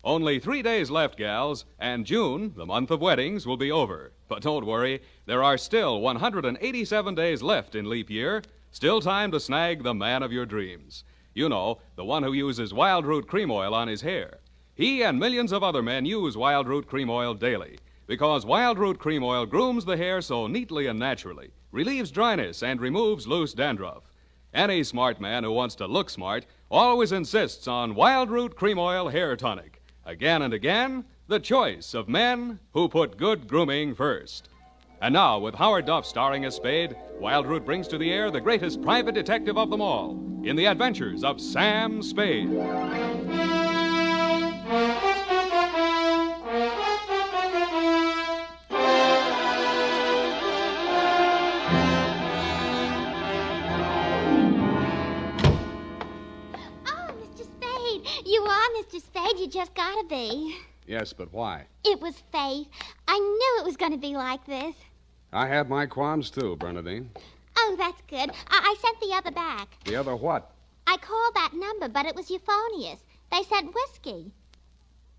Only 3 days left, gals, and June, the month of weddings, will be over. But don't worry, there are still 187 days left in leap year. Still time to snag the man of your dreams. You know, the one who uses Wild Root Cream Oil on his hair. He and millions of other men use Wild Root Cream Oil daily because Wild Root Cream Oil grooms the hair so neatly and naturally, relieves dryness, and removes loose dandruff. Any smart man who wants to look smart always insists on Wild Root Cream Oil Hair Tonic. Again and again, the choice of men who put good grooming first. And now, with Howard Duff starring as Spade, Wild Root brings to the air the greatest private detective of them all in the Adventures of Sam Spade. You are, Mr. Spade. You just gotta be. Yes, but why? It was fate. I knew it was going to be like this. I had my qualms, too, Bernadine. Oh, that's good. I sent the other back. The other what? I called that number, but it was euphonious. They said whiskey.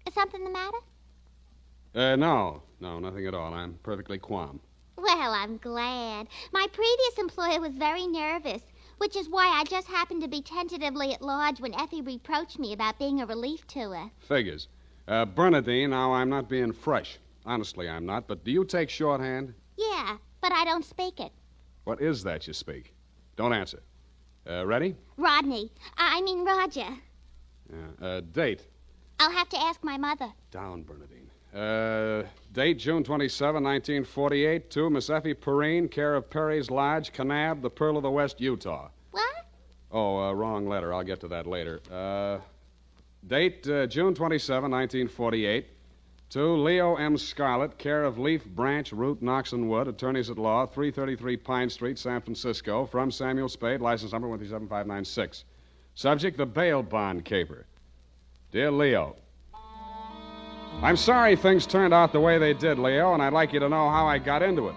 Is something the matter? No, nothing at all. I'm perfectly calm. Well, I'm glad. My previous employer was very nervous, which is why I just happened to be tentatively at large when Effie reproached me about being a relief to her. Figures. Bernadine, now, I'm not being fresh. Honestly, I'm not. But do you take shorthand? Yeah, but I don't speak it. What is that you speak? Don't answer. Ready? Rodney. I mean Roger. Date. I'll have to ask my mother. Down, Bernadine. Date, June 27, 1948, to Miss Effie Perrine, care of Perry's Lodge, Kanab, the Pearl of the West, Utah. What? Oh, wrong letter. I'll get to that later. Date, June 27, 1948, to Leo M. Scarlett, care of Leaf Branch, Root, Knox and Wood, attorneys at law, 333 Pine Street, San Francisco, from Samuel Spade, license number 137596. Subject, the bail bond caper. Dear Leo, I'm sorry things turned out the way they did, Leo, and I'd like you to know how I got into it.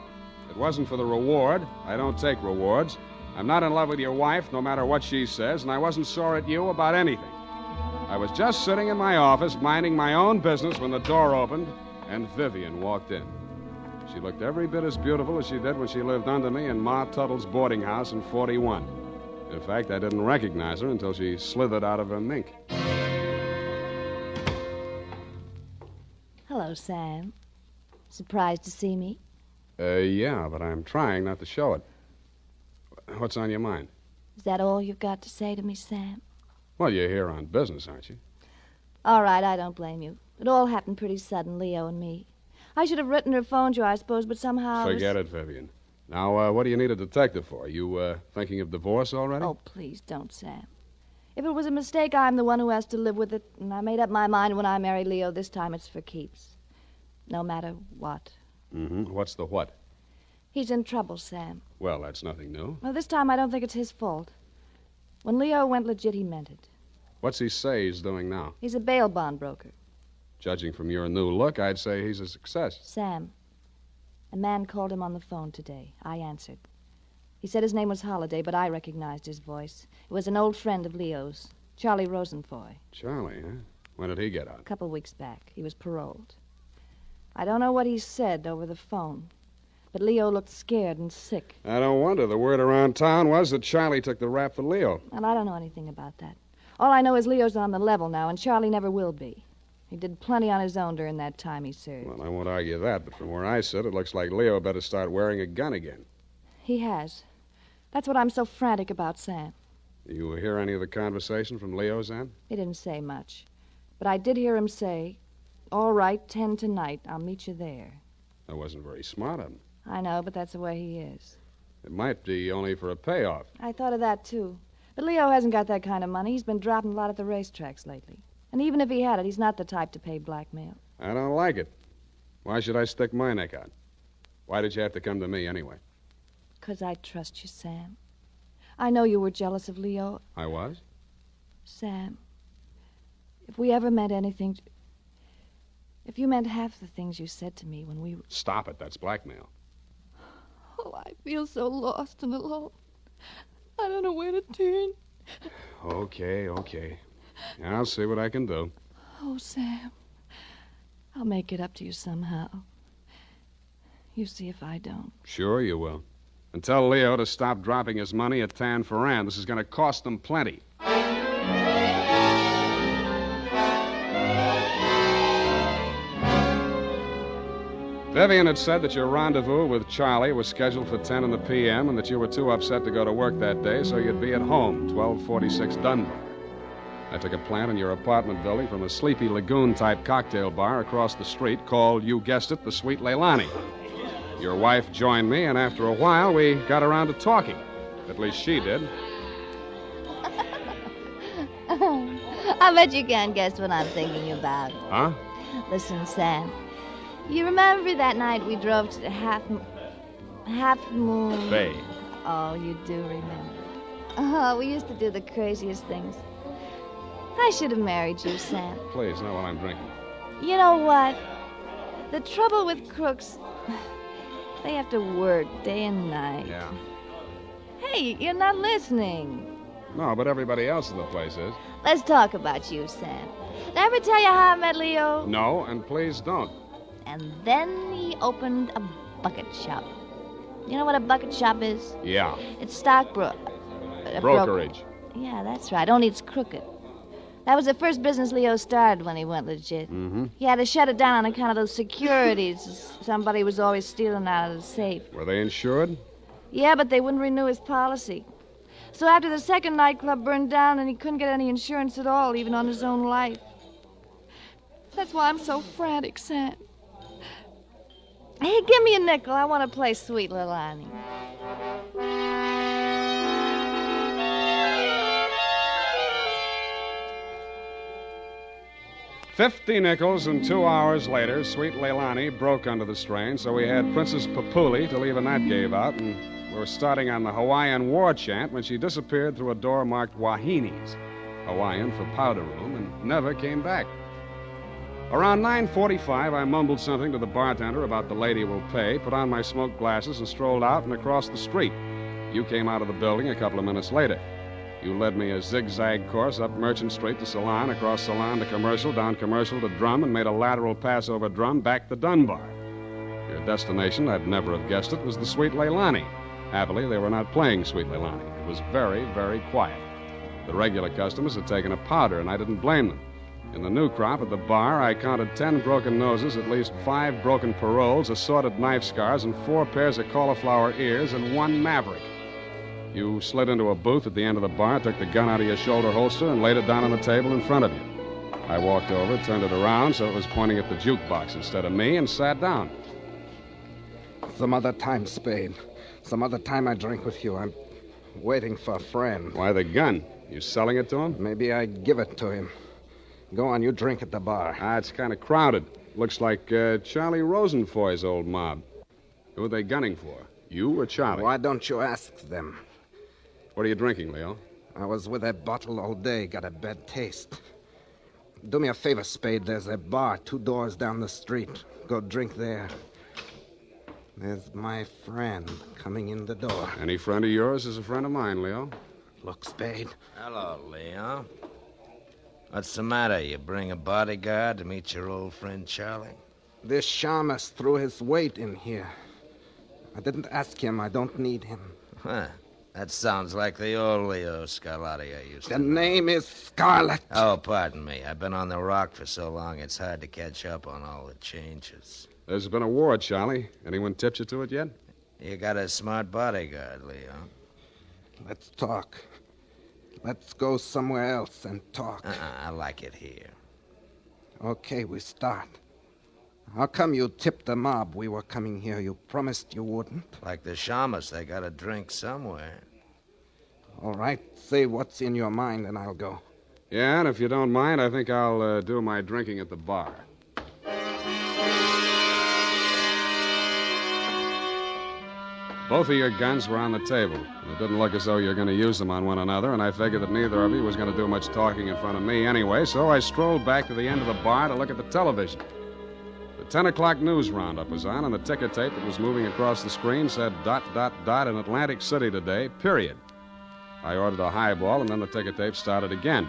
It wasn't for the reward. I don't take rewards. I'm not in love with your wife, no matter what she says, and I wasn't sore at you about anything. I was just sitting in my office, minding my own business, when the door opened, and Vivian walked in. She looked every bit as beautiful as she did when she lived under me in Ma Tuttle's boarding house in 41. In fact, I didn't recognize her until she slithered out of her mink. Hello, Sam. Surprised to see me? Yeah, but I'm trying not to show it. What's on your mind? Is that all you've got to say to me, Sam? Well, you're here on business, aren't you? All right, I don't blame you. It all happened pretty sudden, Leo and me. I should have written or phoned you, I suppose, but somehow... Forget it, Vivian. Now, what do you need a detective for? You, thinking of divorce already? Oh, please don't, Sam. If it was a mistake, I'm the one who has to live with it, and I made up my mind when I married Leo. This time it's for keeps. No matter what. Mm-hmm. What's the what? He's in trouble, Sam. Well, that's nothing new. Well, this time I don't think it's his fault. When Leo went legit, he meant it. What's he say he's doing now? He's a bail bond broker. Judging from your new look, I'd say he's a success. Sam, a man called him on the phone today. I answered. He said his name was Holliday, but I recognized his voice. It was an old friend of Leo's, Charlie Rosenfoy. Charlie, huh? When did he get out? A couple weeks back. He was paroled. I don't know what he said over the phone, But Leo looked scared and sick. I don't wonder. The word around town was that Charlie took the rap for Leo. And I don't know anything about that. All I know is Leo's on the level now, and Charlie never will be. He did plenty on his own during that time he served. Well, I won't argue that, but from where I sit, it looks like Leo better start wearing a gun again. He has. That's what I'm so frantic about, Sam. You hear any of the conversation from Leo's end? He didn't say much. But I did hear him say, "All right, 10 tonight. I'll meet you there." That wasn't very smart of him. I know, but that's the way he is. It might be only for a payoff. I thought of that, too. But Leo hasn't got that kind of money. He's been dropping a lot at the racetracks lately. And even if he had it, he's not the type to pay blackmail. I don't like it. Why should I stick my neck out? Why did you have to come to me anyway? 'Cause I trust you, Sam. I know you were jealous of Leo. I was? Sam, if we ever meant anything... If you meant half the things you said to me when we... Stop it. That's blackmail. Oh, I feel so lost and alone. I don't know where to turn. Okay. I'll see what I can do. Oh, Sam, I'll make it up to you somehow. You see if I don't. Sure you will. And tell Leo to stop dropping his money at Tan Ferran. This is going to cost them plenty. Vivian had said that your rendezvous with Charlie was scheduled for 10 in the p.m. and that you were too upset to go to work that day, so you'd be at home, 1246 Dunbar. I took a plant in your apartment building from a sleepy lagoon-type cocktail bar across the street called, you guessed it, the Sweet Leilani. Your wife joined me, and after a while, we got around to talking. At least she did. I bet you can't guess what I'm thinking about. Huh? Listen, Sam. You remember that night we drove to the Half Moon... Bay. Oh, you do remember. Oh, we used to do the craziest things. I should have married you, Sam. Please, not while I'm drinking. You know what? The trouble with crooks... They have to work day and night. Yeah. Hey, you're not listening. No, but everybody else in the place is. Let's talk about you, Sam. Did I ever tell you how I met Leo? No, and please don't. And then he opened a bucket shop. You know what a bucket shop is? Yeah. It's brokerage. Yeah, that's right. Only it's crooked. That was the first business Leo started when he went legit. Mm-hmm. He had to shut it down on account of those securities somebody was always stealing out of the safe. Were they insured? Yeah, but they wouldn't renew his policy. So after the second nightclub burned down, and he couldn't get any insurance at all, even on his own life. That's why I'm so frantic, Sam. Hey, give me a nickel. I want to play Sweet Leilani. $50 nickels, and 2 hours later, Sweet Leilani broke under the strain, so we had Princess Papuli to leave a that gave out, and we were starting on the Hawaiian war chant when she disappeared through a door marked Wahines, Hawaiian for powder room, and never came back. Around 9:45, I mumbled something to the bartender about the lady will pay, put on my smoked glasses, and strolled out and across the street. You came out of the building a couple of minutes later. You led me a zigzag course up Merchant Street to Salon, across Salon to Commercial, down Commercial to Drum, and made a lateral pass over Drum back to Dunbar. Your destination, I'd never have guessed it, was the Sweet Leilani. Happily, they were not playing Sweet Leilani. It was very, very quiet. The regular customers had taken a powder, and I didn't blame them. In the new crop at the bar, I counted 10 broken noses, at least 5 broken paroles, assorted knife scars, and 4 pairs of cauliflower ears, and 1 maverick. You slid into a booth at the end of the bar, took the gun out of your shoulder holster, and laid it down on the table in front of you. I walked over, turned it around so it was pointing at the jukebox instead of me, and sat down. Some other time, Spade. Some other time I drink with you. I'm waiting for a friend. Why the gun? You selling it to him? Maybe I give it to him. Go on, you drink at the bar. It's kind of crowded. Looks like Charlie Rosenfoy's old mob. Who are they gunning for? You or Charlie? Why don't you ask them? What are you drinking, Leo? I was with that bottle all day. Got a bad taste. Do me a favor, Spade. There's a bar 2 doors down the street. Go drink there. There's my friend coming in the door. Any friend of yours is a friend of mine, Leo. Look, Spade. Hello, Leo. What's the matter? You bring a bodyguard to meet your old friend Charlie? This shamus threw his weight in here. I didn't ask him. I don't need him. Huh. That sounds like the old Leo Scarlatti I used to know. The name is Scarlet. Oh, pardon me. I've been on the rock for so long, it's hard to catch up on all the changes. There's been a war, Charlie. Anyone tipped you to it yet? You got a smart bodyguard, Leo. Let's talk. Let's go somewhere else and talk. I like it here. Okay, we start. How come you tipped the mob we were coming here? You promised you wouldn't. Like the Shamas, they got a drink somewhere. All right, say what's in your mind and I'll go. Yeah, and if you don't mind, I think I'll do my drinking at the bar. Both of your guns were on the table, and it didn't look as though you were going to use them on one another, and I figured that neither of you was going to do much talking in front of me anyway, so I strolled back to the end of the bar to look at the television. The 10 o'clock news roundup was on, and the ticker tape that was moving across the screen said ... in Atlantic City today, period. I ordered a highball, and then the ticker tape started again.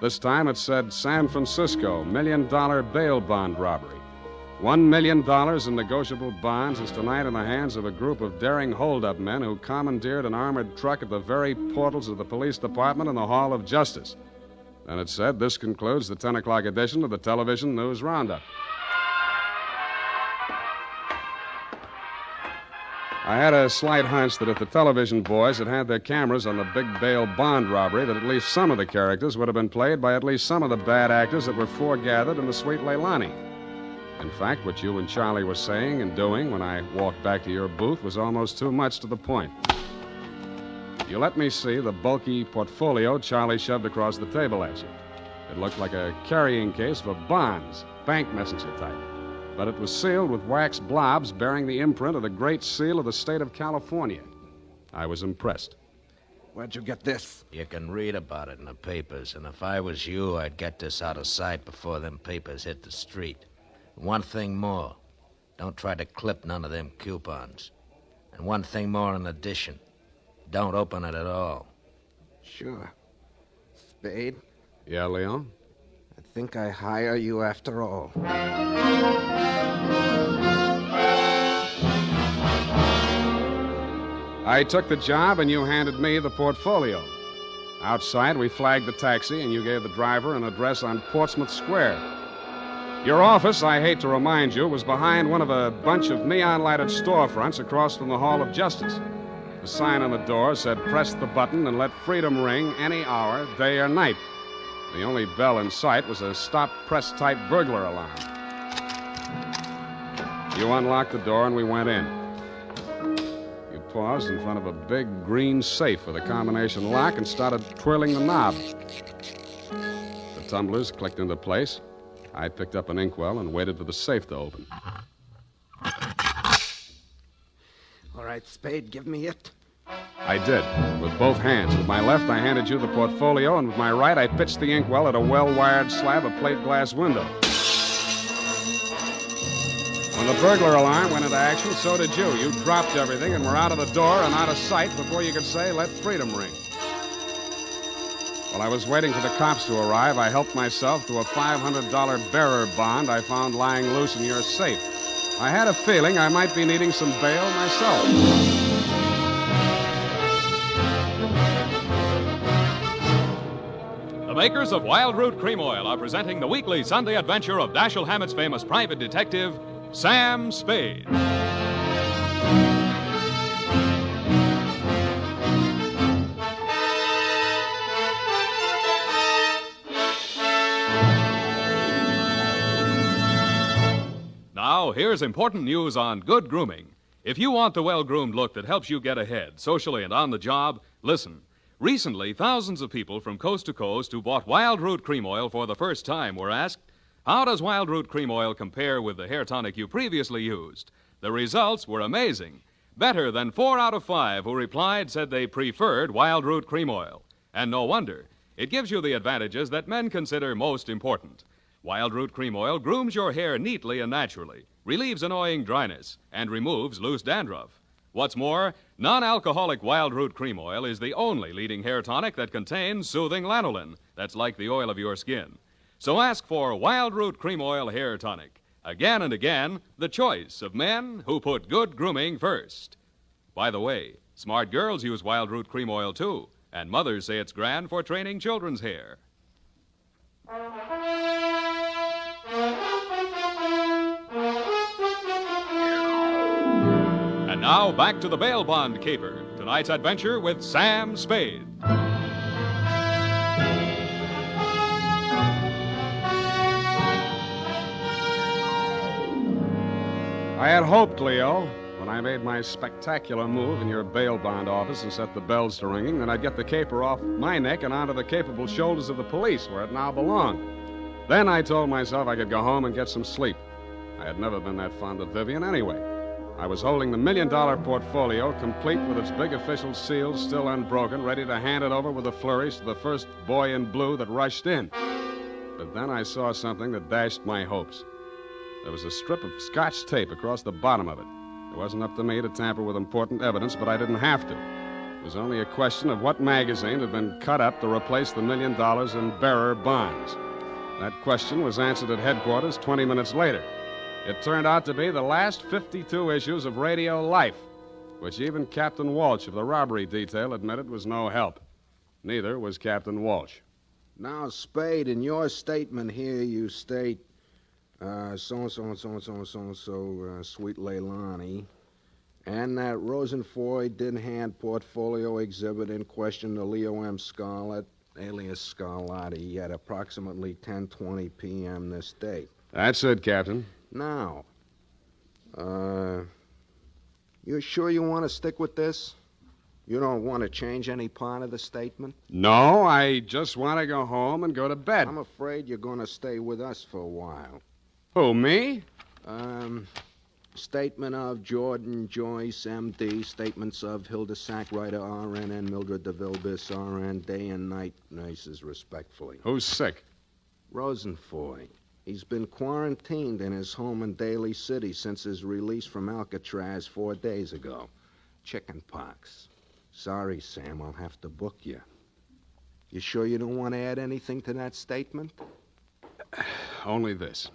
This time it said San Francisco, $1 million bail bond robbery. $1 million in negotiable bonds is tonight in the hands of a group of daring hold-up men who commandeered an armored truck at the very portals of the police department in the Hall of Justice. Then it said, this concludes the 10 o'clock edition of the television news roundup. I had a slight hunch that if the television boys had had their cameras on the big bail bond robbery, that at least some of the characters would have been played by at least some of the bad actors that were foregathered in the Sweet Leilani. In fact, what you and Charlie were saying and doing when I walked back to your booth was almost too much to the point. You let me see the bulky portfolio Charlie shoved across the table at you. It looked like a carrying case for bonds, bank messenger type. But it was sealed with wax blobs bearing the imprint of the Great Seal of the state of California. I was impressed. Where'd you get this? You can read about it in the papers, and if I was you, I'd get this out of sight before them papers hit the street. One thing more. Don't try to clip none of them coupons. And one thing more in addition. Don't open it at all. Sure. Spade? Yeah, Leo? I think I hire you after all. I took the job, and you handed me the portfolio. Outside, we flagged the taxi, and you gave the driver an address on Portsmouth Square. Your office, I hate to remind you, was behind one of a bunch of neon-lighted storefronts across from the Hall of Justice. The sign on the door said, press the button and let freedom ring any hour, day or night. The only bell in sight was a stop-press-type burglar alarm. You unlocked the door, and we went in. You paused in front of a big green safe with a combination lock and started twirling the knob. The tumblers clicked into place. I picked up an inkwell and waited for the safe to open. All right, Spade, give me it. I did, with both hands. With my left, I handed you the portfolio, and with my right, I pitched the inkwell at a well-wired slab of plate glass window. When the burglar alarm went into action, so did you. You dropped everything and were out of the door and out of sight before you could say, let freedom ring. While I was waiting for the cops to arrive, I helped myself to a $500 bearer bond I found lying loose in your safe. I had a feeling I might be needing some bail myself. The makers of Wild Root Cream Oil are presenting the weekly Sunday adventure of Dashiell Hammett's famous private detective, Sam Spade. Now, here's important news on good grooming. If you want the well-groomed look that helps you get ahead, socially and on the job, listen. Recently, thousands of people from coast to coast who bought Wild Root Cream Oil for the first time were asked, how does Wild Root Cream Oil compare with the hair tonic you previously used? The results were amazing. Better than 4 out of 5 who replied said they preferred Wild Root Cream Oil. And no wonder. It gives you the advantages that men consider most important. Wild Root Cream Oil grooms your hair neatly and naturally, relieves annoying dryness, and removes loose dandruff. What's more, non-alcoholic Wild Root Cream Oil is the only leading hair tonic that contains soothing lanolin. That's like the oil of your skin. So ask for Wild Root Cream Oil Hair Tonic. Again and again, the choice of men who put good grooming first. By the way, smart girls use Wild Root Cream Oil, too, and mothers say it's grand for training children's hair. And now, back to the bail bond caper. Tonight's adventure with Sam Spade. I had hoped, Leo, when I made my spectacular move in your bail bond office and set the bells to ringing, that I'd get the caper off my neck and onto the capable shoulders of the police, where it now belonged. Then I told myself I could go home and get some sleep. I had never been that fond of Vivian anyway. I was holding the $1 million portfolio, complete with its big official seals still unbroken, ready to hand it over with a flourish to the first boy in blue that rushed in. But then I saw something that dashed my hopes. There was a strip of Scotch tape across the bottom of it. It wasn't up to me to tamper with important evidence, but I didn't have to. It was only a question of what magazine had been cut up to replace the $1 million in bearer bonds. That question was answered at headquarters 20 minutes later. It turned out to be the last 52 issues of Radio Life, which even Captain Walsh of the robbery detail admitted was no help. Neither was Captain Walsh. Now, Spade, in your statement here, you state, so-and-so, Sweet Leilani, and that Rosenfoy did hand portfolio exhibit in question to Leo M. Scarlett, alias Scarlatti, at approximately 10:20 p.m. this date. That's it, Captain. Now, you sure you want to stick with this? You don't want to change any part of the statement? No, I just want to go home and go to bed. I'm afraid you're going to stay with us for a while. Who, me? Statement of Jordan Joyce, M.D., statements of Hilda Sackwriter, R.N., and Mildred DeVille Biss, R.N., day and night nurses, respectfully. Who's sick? Rosenfoy. He's been quarantined in his home in Daly City since his release from Alcatraz 4 days ago. Chicken pox. Sorry, Sam, I'll have to book you. You sure you don't want to add anything to that statement? Only this.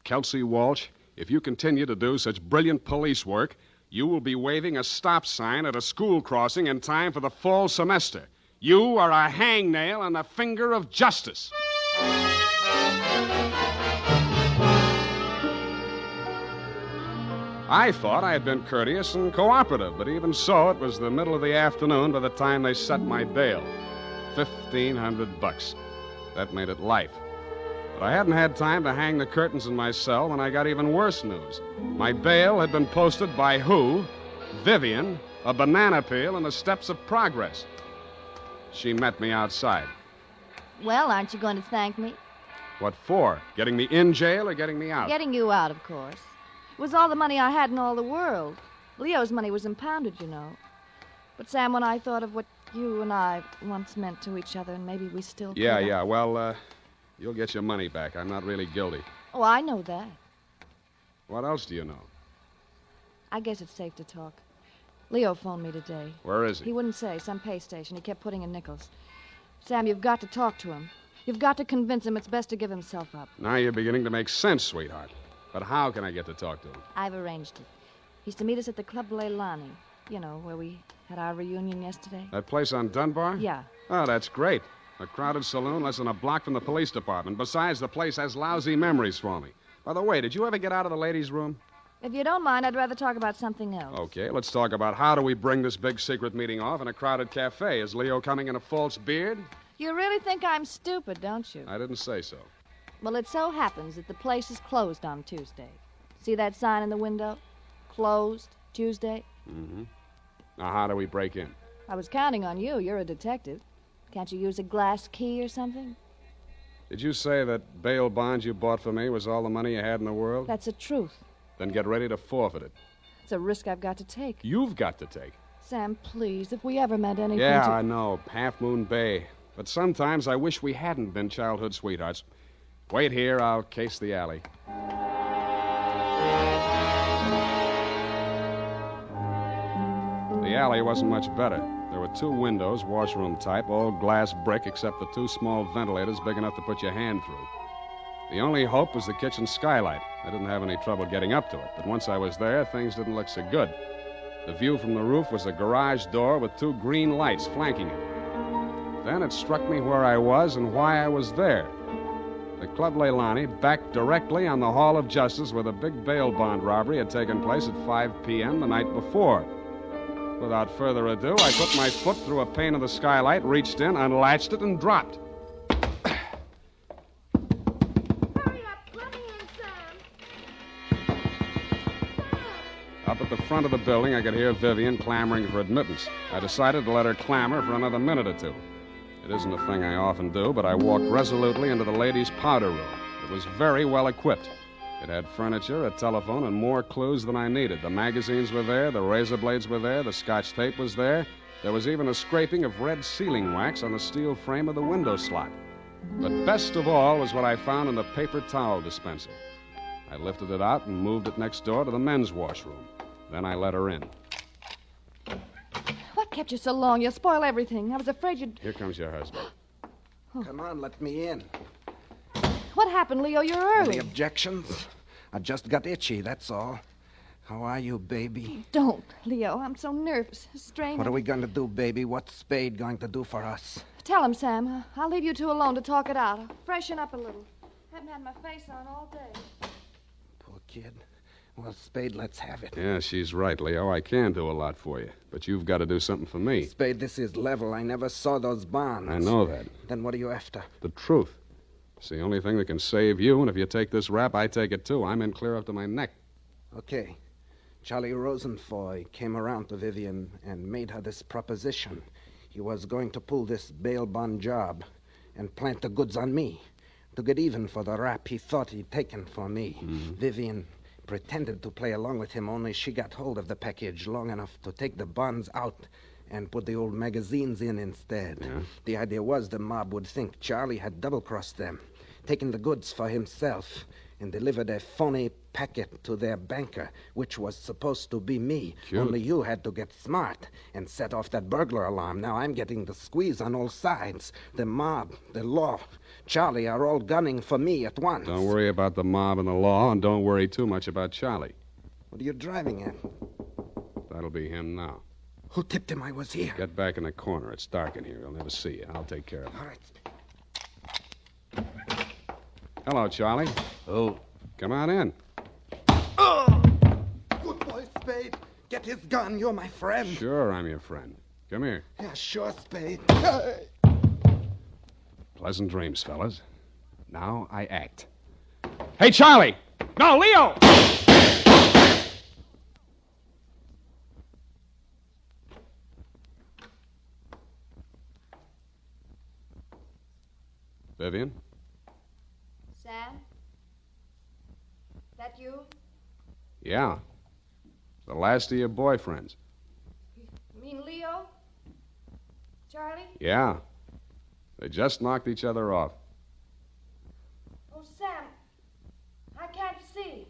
Kelsey Walsh, if you continue to do such brilliant police work, you will be waving a stop sign at a school crossing in time for the fall semester. You are a hangnail on the finger of justice. I thought I had been courteous and cooperative, but even so, it was the middle of the afternoon by the time they set my bail. $1,500. That made it life. But I hadn't had time to hang the curtains in my cell when I got even worse news. My bail had been posted by who? Vivian, a banana peel, and the steps of progress. She met me outside. Well, aren't you going to thank me? What for? Getting me in jail or getting me out? Getting you out, of course. It was all the money I had in all the world. Leo's money was impounded, you know. But, Sam, when I thought of what you and I once meant to each other, and maybe we still could... Yeah. Well, you'll get your money back. I'm not really guilty. Oh, I know that. What else do you know? I guess it's safe to talk. Leo phoned me today. Where is he? He wouldn't say. Some pay station. He kept putting in nickels. Sam, you've got to talk to him. You've got to convince him it's best to give himself up. Now you're beginning to make sense, sweetheart. But how can I get to talk to him? I've arranged it. He's to meet us at the Club Leilani. You know, where we had our reunion yesterday. That place on Dunbar? Yeah. Oh, that's great. A crowded saloon less than a block from the police department. Besides, the place has lousy memories for me. By the way, did you ever get out of the ladies' room? If you don't mind, I'd rather talk about something else. Okay, let's talk about how do we bring this big secret meeting off in a crowded cafe. Is Leo coming in a false beard? You really think I'm stupid, don't you? I didn't say so. Well, it so happens that the place is closed on Tuesday. See that sign in the window? Closed Tuesday? Mm-hmm. Now, how do we break in? I was counting on you. You're a detective. Can't you use a glass key or something? Did you say that bail bond you bought for me was all the money you had in the world? That's the truth. Then get ready to forfeit it. It's a risk I've got to take. You've got to take. Sam, please, if we ever meant anything Yeah, to... I know. Half Moon Bay. But sometimes I wish we hadn't been childhood sweethearts. Wait here. I'll case the alley. The alley wasn't much better. There were 2 windows, washroom type, all glass brick, except for 2 small ventilators big enough to put your hand through. The only hope was the kitchen skylight. I didn't have any trouble getting up to it, but once I was there, things didn't look so good. The view from the roof was a garage door with 2 green lights flanking it. Then it struck me where I was and why I was there. The Club Leilani backed directly on the Hall of Justice where the big bail bond robbery had taken place at 5 p.m. the night before. Without further ado, I put my foot through a pane of the skylight, reached in, unlatched it, and dropped. Up at the front of the building, I could hear Vivian clamoring for admittance. I decided to let her clamor for another minute or two. It isn't a thing I often do, but I walked resolutely into the ladies' powder room. It was very well equipped. It had furniture, a telephone, and more clues than I needed. The magazines were there, the razor blades were there, the Scotch tape was there. There was even a scraping of red sealing wax on the steel frame of the window slot. But best of all was what I found in the paper towel dispenser. I lifted it out and moved it next door to the men's washroom. Then I let her in. What kept you so long? You'll spoil everything. I was afraid you'd... Here comes your husband. Come on, let me in. What happened, Leo? You're early. Any objections? I just got itchy, that's all. How are you, baby? Don't, Leo. I'm so nervous. Strained. What are we going to do, baby? What's Spade going to do for us? Tell him, Sam. I'll leave you two alone to talk it out. I'll freshen up a little. Haven't had my face on all day. Poor kid. Well, Spade, let's have it. Yeah, she's right, Leo. I can do a lot for you. But you've got to do something for me. Spade, this is level. I never saw those bonds. I know that. Then what are you after? The truth. It's the only thing that can save you, and if you take this rap, I take it too. I'm in clear up to my neck. Okay. Charlie Rosenfoy came around to Vivian and made her this proposition. He was going to pull this bail bond job and plant the goods on me to get even for the rap he thought he'd taken for me. Mm-hmm. Vivian pretended to play along with him, only she got hold of the package long enough to take the bonds out and put the old magazines in instead. Yeah. The idea was the mob would think Charlie had double-crossed them, taken the goods for himself, and delivered a phony packet to their banker, which was supposed to be me. Cute. Only you had to get smart and set off that burglar alarm. Now I'm getting the squeeze on all sides. The mob, the law, Charlie are all gunning for me at once. Don't worry about the mob and the law, and don't worry too much about Charlie. What are you driving at? That'll be him now. Who tipped him I was here? Get back in the corner. It's dark in here. He'll never see you. I'll take care of him. All right. Hello, Charlie. Who? Come on in. Oh! Good boy, Spade. Get his gun. You're my friend. Sure, I'm your friend. Come here. Yeah, sure, Spade. Pleasant dreams, fellas. Now I act. Hey, Charlie! No, Leo! Vivian? Sam? That you? Yeah. The last of your boyfriends. You mean Leo? Charlie? Yeah. They just knocked each other off. Oh, Sam, I can't see.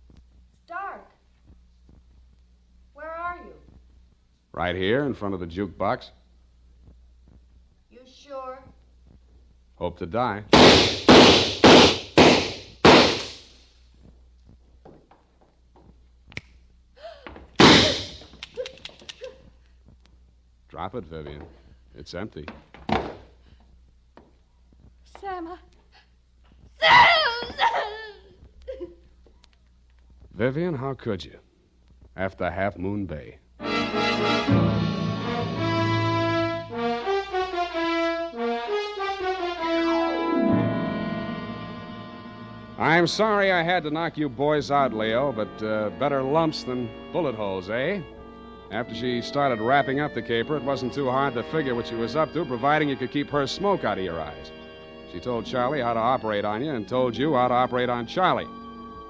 It's dark. Where are you? Right here in front of the jukebox. You sure? Hope to die. Drop it, Vivian. It's empty. Sam, Sam! Vivian, how could you? After Half Moon Bay. I'm sorry I had to knock you boys out, Leo, but better lumps than bullet holes, eh? After she started wrapping up the caper, it wasn't too hard to figure what she was up to, providing you could keep her smoke out of your eyes. She told Charlie how to operate on you and told you how to operate on Charlie.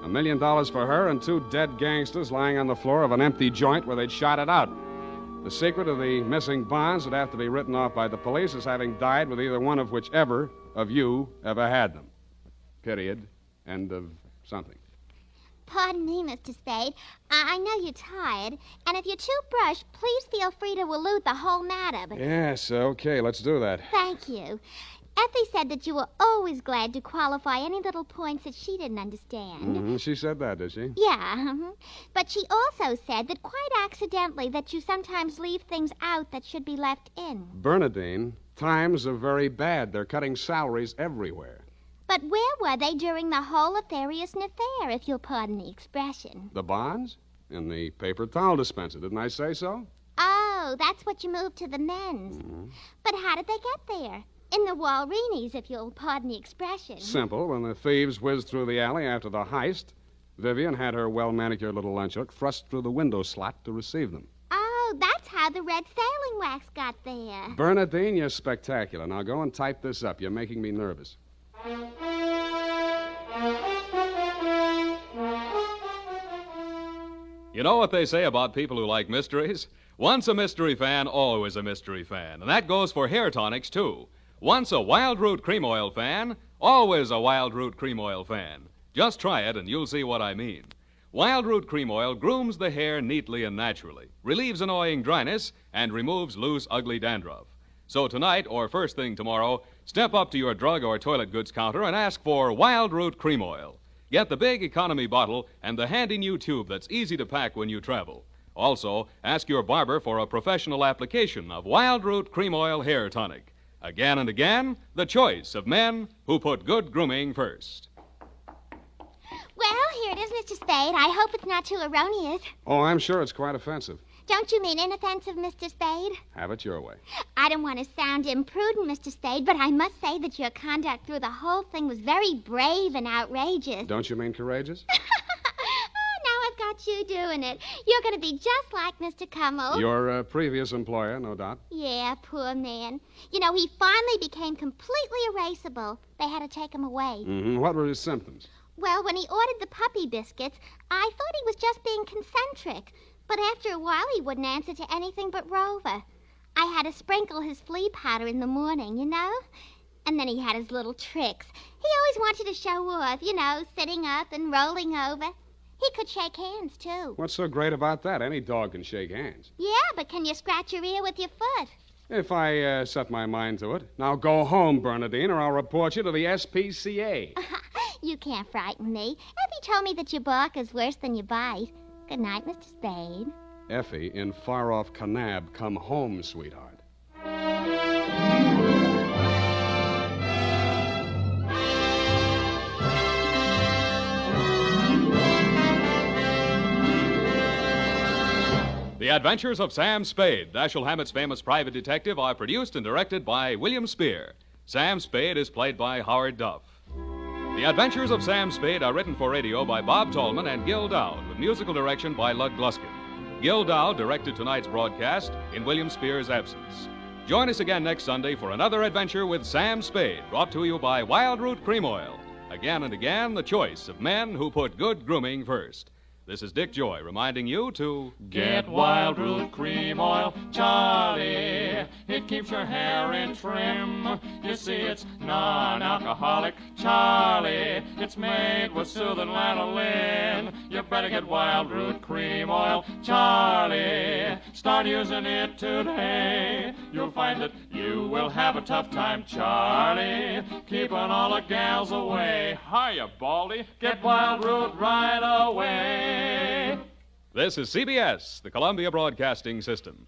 $1 million for her and 2 dead gangsters lying on the floor of an empty joint where they'd shot it out. The secret of the missing bonds would have to be written off by the police as having died with either one of whichever of you ever had them. Period. End of something. Pardon me, Mr. Spade. I know you're tired, and if your toothbrush, please feel free to elude the whole matter, but... Yes, okay, let's do that. Thank you. Effie said that you were always glad to qualify any little points that she didn't understand. She said that, did she? Yeah, but she also said that quite accidentally that you sometimes leave things out that should be left in. Bernadine, times are very bad. They're cutting salaries everywhere. But where were they during the whole affaireous affair, if you'll pardon the expression? The bonds? In the paper towel dispenser. Didn't I say so? Oh, that's what you moved to the men's. But how did they get there? In the Walreenies, if you'll pardon the expression. Simple. When the thieves whizzed through the alley after the heist, Vivian had her well-manicured little lunch hook thrust through the window slot to receive them. Oh, that's how the red sailing wax got there. Bernadine, you're spectacular. Now go and type this up. You're making me nervous. You know what they say about people who like mysteries? Once a mystery fan, always a mystery fan. And that goes for hair tonics, too. Once a Wild Root Cream Oil fan, always a Wild Root Cream Oil fan. Just try it and you'll see what I mean. Wild Root Cream Oil grooms the hair neatly and naturally, relieves annoying dryness, and removes loose, ugly dandruff. So tonight, or first thing tomorrow, step up to your drug or toilet goods counter and ask for Wild Root Cream Oil. Get the big economy bottle and the handy new tube that's easy to pack when you travel. Also, ask your barber for a professional application of Wild Root Cream Oil Hair Tonic. Again and again, the choice of men who put good grooming first. Well, here it is, Mr. Spade. I hope it's not too erroneous. Oh, I'm sure it's quite offensive. Don't you mean inoffensive, Mr. Spade? Have it your way. I don't want to sound imprudent, Mr. Spade, but I must say that your conduct through the whole thing was very brave and outrageous. Don't you mean courageous? Now I've got you doing it. You're going to be just like Mr. Cummel. Your previous employer, no doubt. Yeah, poor man. You know, he finally became completely erasable. They had to take him away. What were his symptoms? Well, when he ordered the puppy biscuits, I thought he was just being concentric. But after a while, he wouldn't answer to anything but Rover. I had to sprinkle his flea powder in the morning, you know? And then he had his little tricks. He always wanted to show off, you know, sitting up and rolling over. He could shake hands, too. What's so great about that? Any dog can shake hands. Yeah, but can you scratch your ear with your foot? If I set my mind to it. Now go home, Bernadine, or I'll report you to the SPCA. You can't frighten me. Effie told me that you bark is worse than you bite. Good night, Mr. Spade. Effie, in far-off Kanab, come home, sweetheart. The Adventures of Sam Spade, Dashiell Hammett's famous private detective, are produced and directed by William Spear. Sam Spade is played by Howard Duff. The Adventures of Sam Spade are written for radio by Bob Tallman and Gil Dowd, with musical direction by Lud Gluskin. Gil Dowd directed tonight's broadcast in William Spear's absence. Join us again next Sunday for another adventure with Sam Spade, brought to you by Wild Root Cream Oil. Again and again, the choice of men who put good grooming first. This is Dick Joy reminding you to get Wild Root Cream Oil, Charlie. It keeps your hair in trim. You see, it's non-alcoholic, Charlie. It's made with soothing lanolin. You better get Wild Root Cream Oil, Charlie. Start using it today. You'll find that you will have a tough time, Charlie, keeping all the gals away. Hiya, Baldy. Get Wild Root right away. This is CBS, the Columbia Broadcasting System.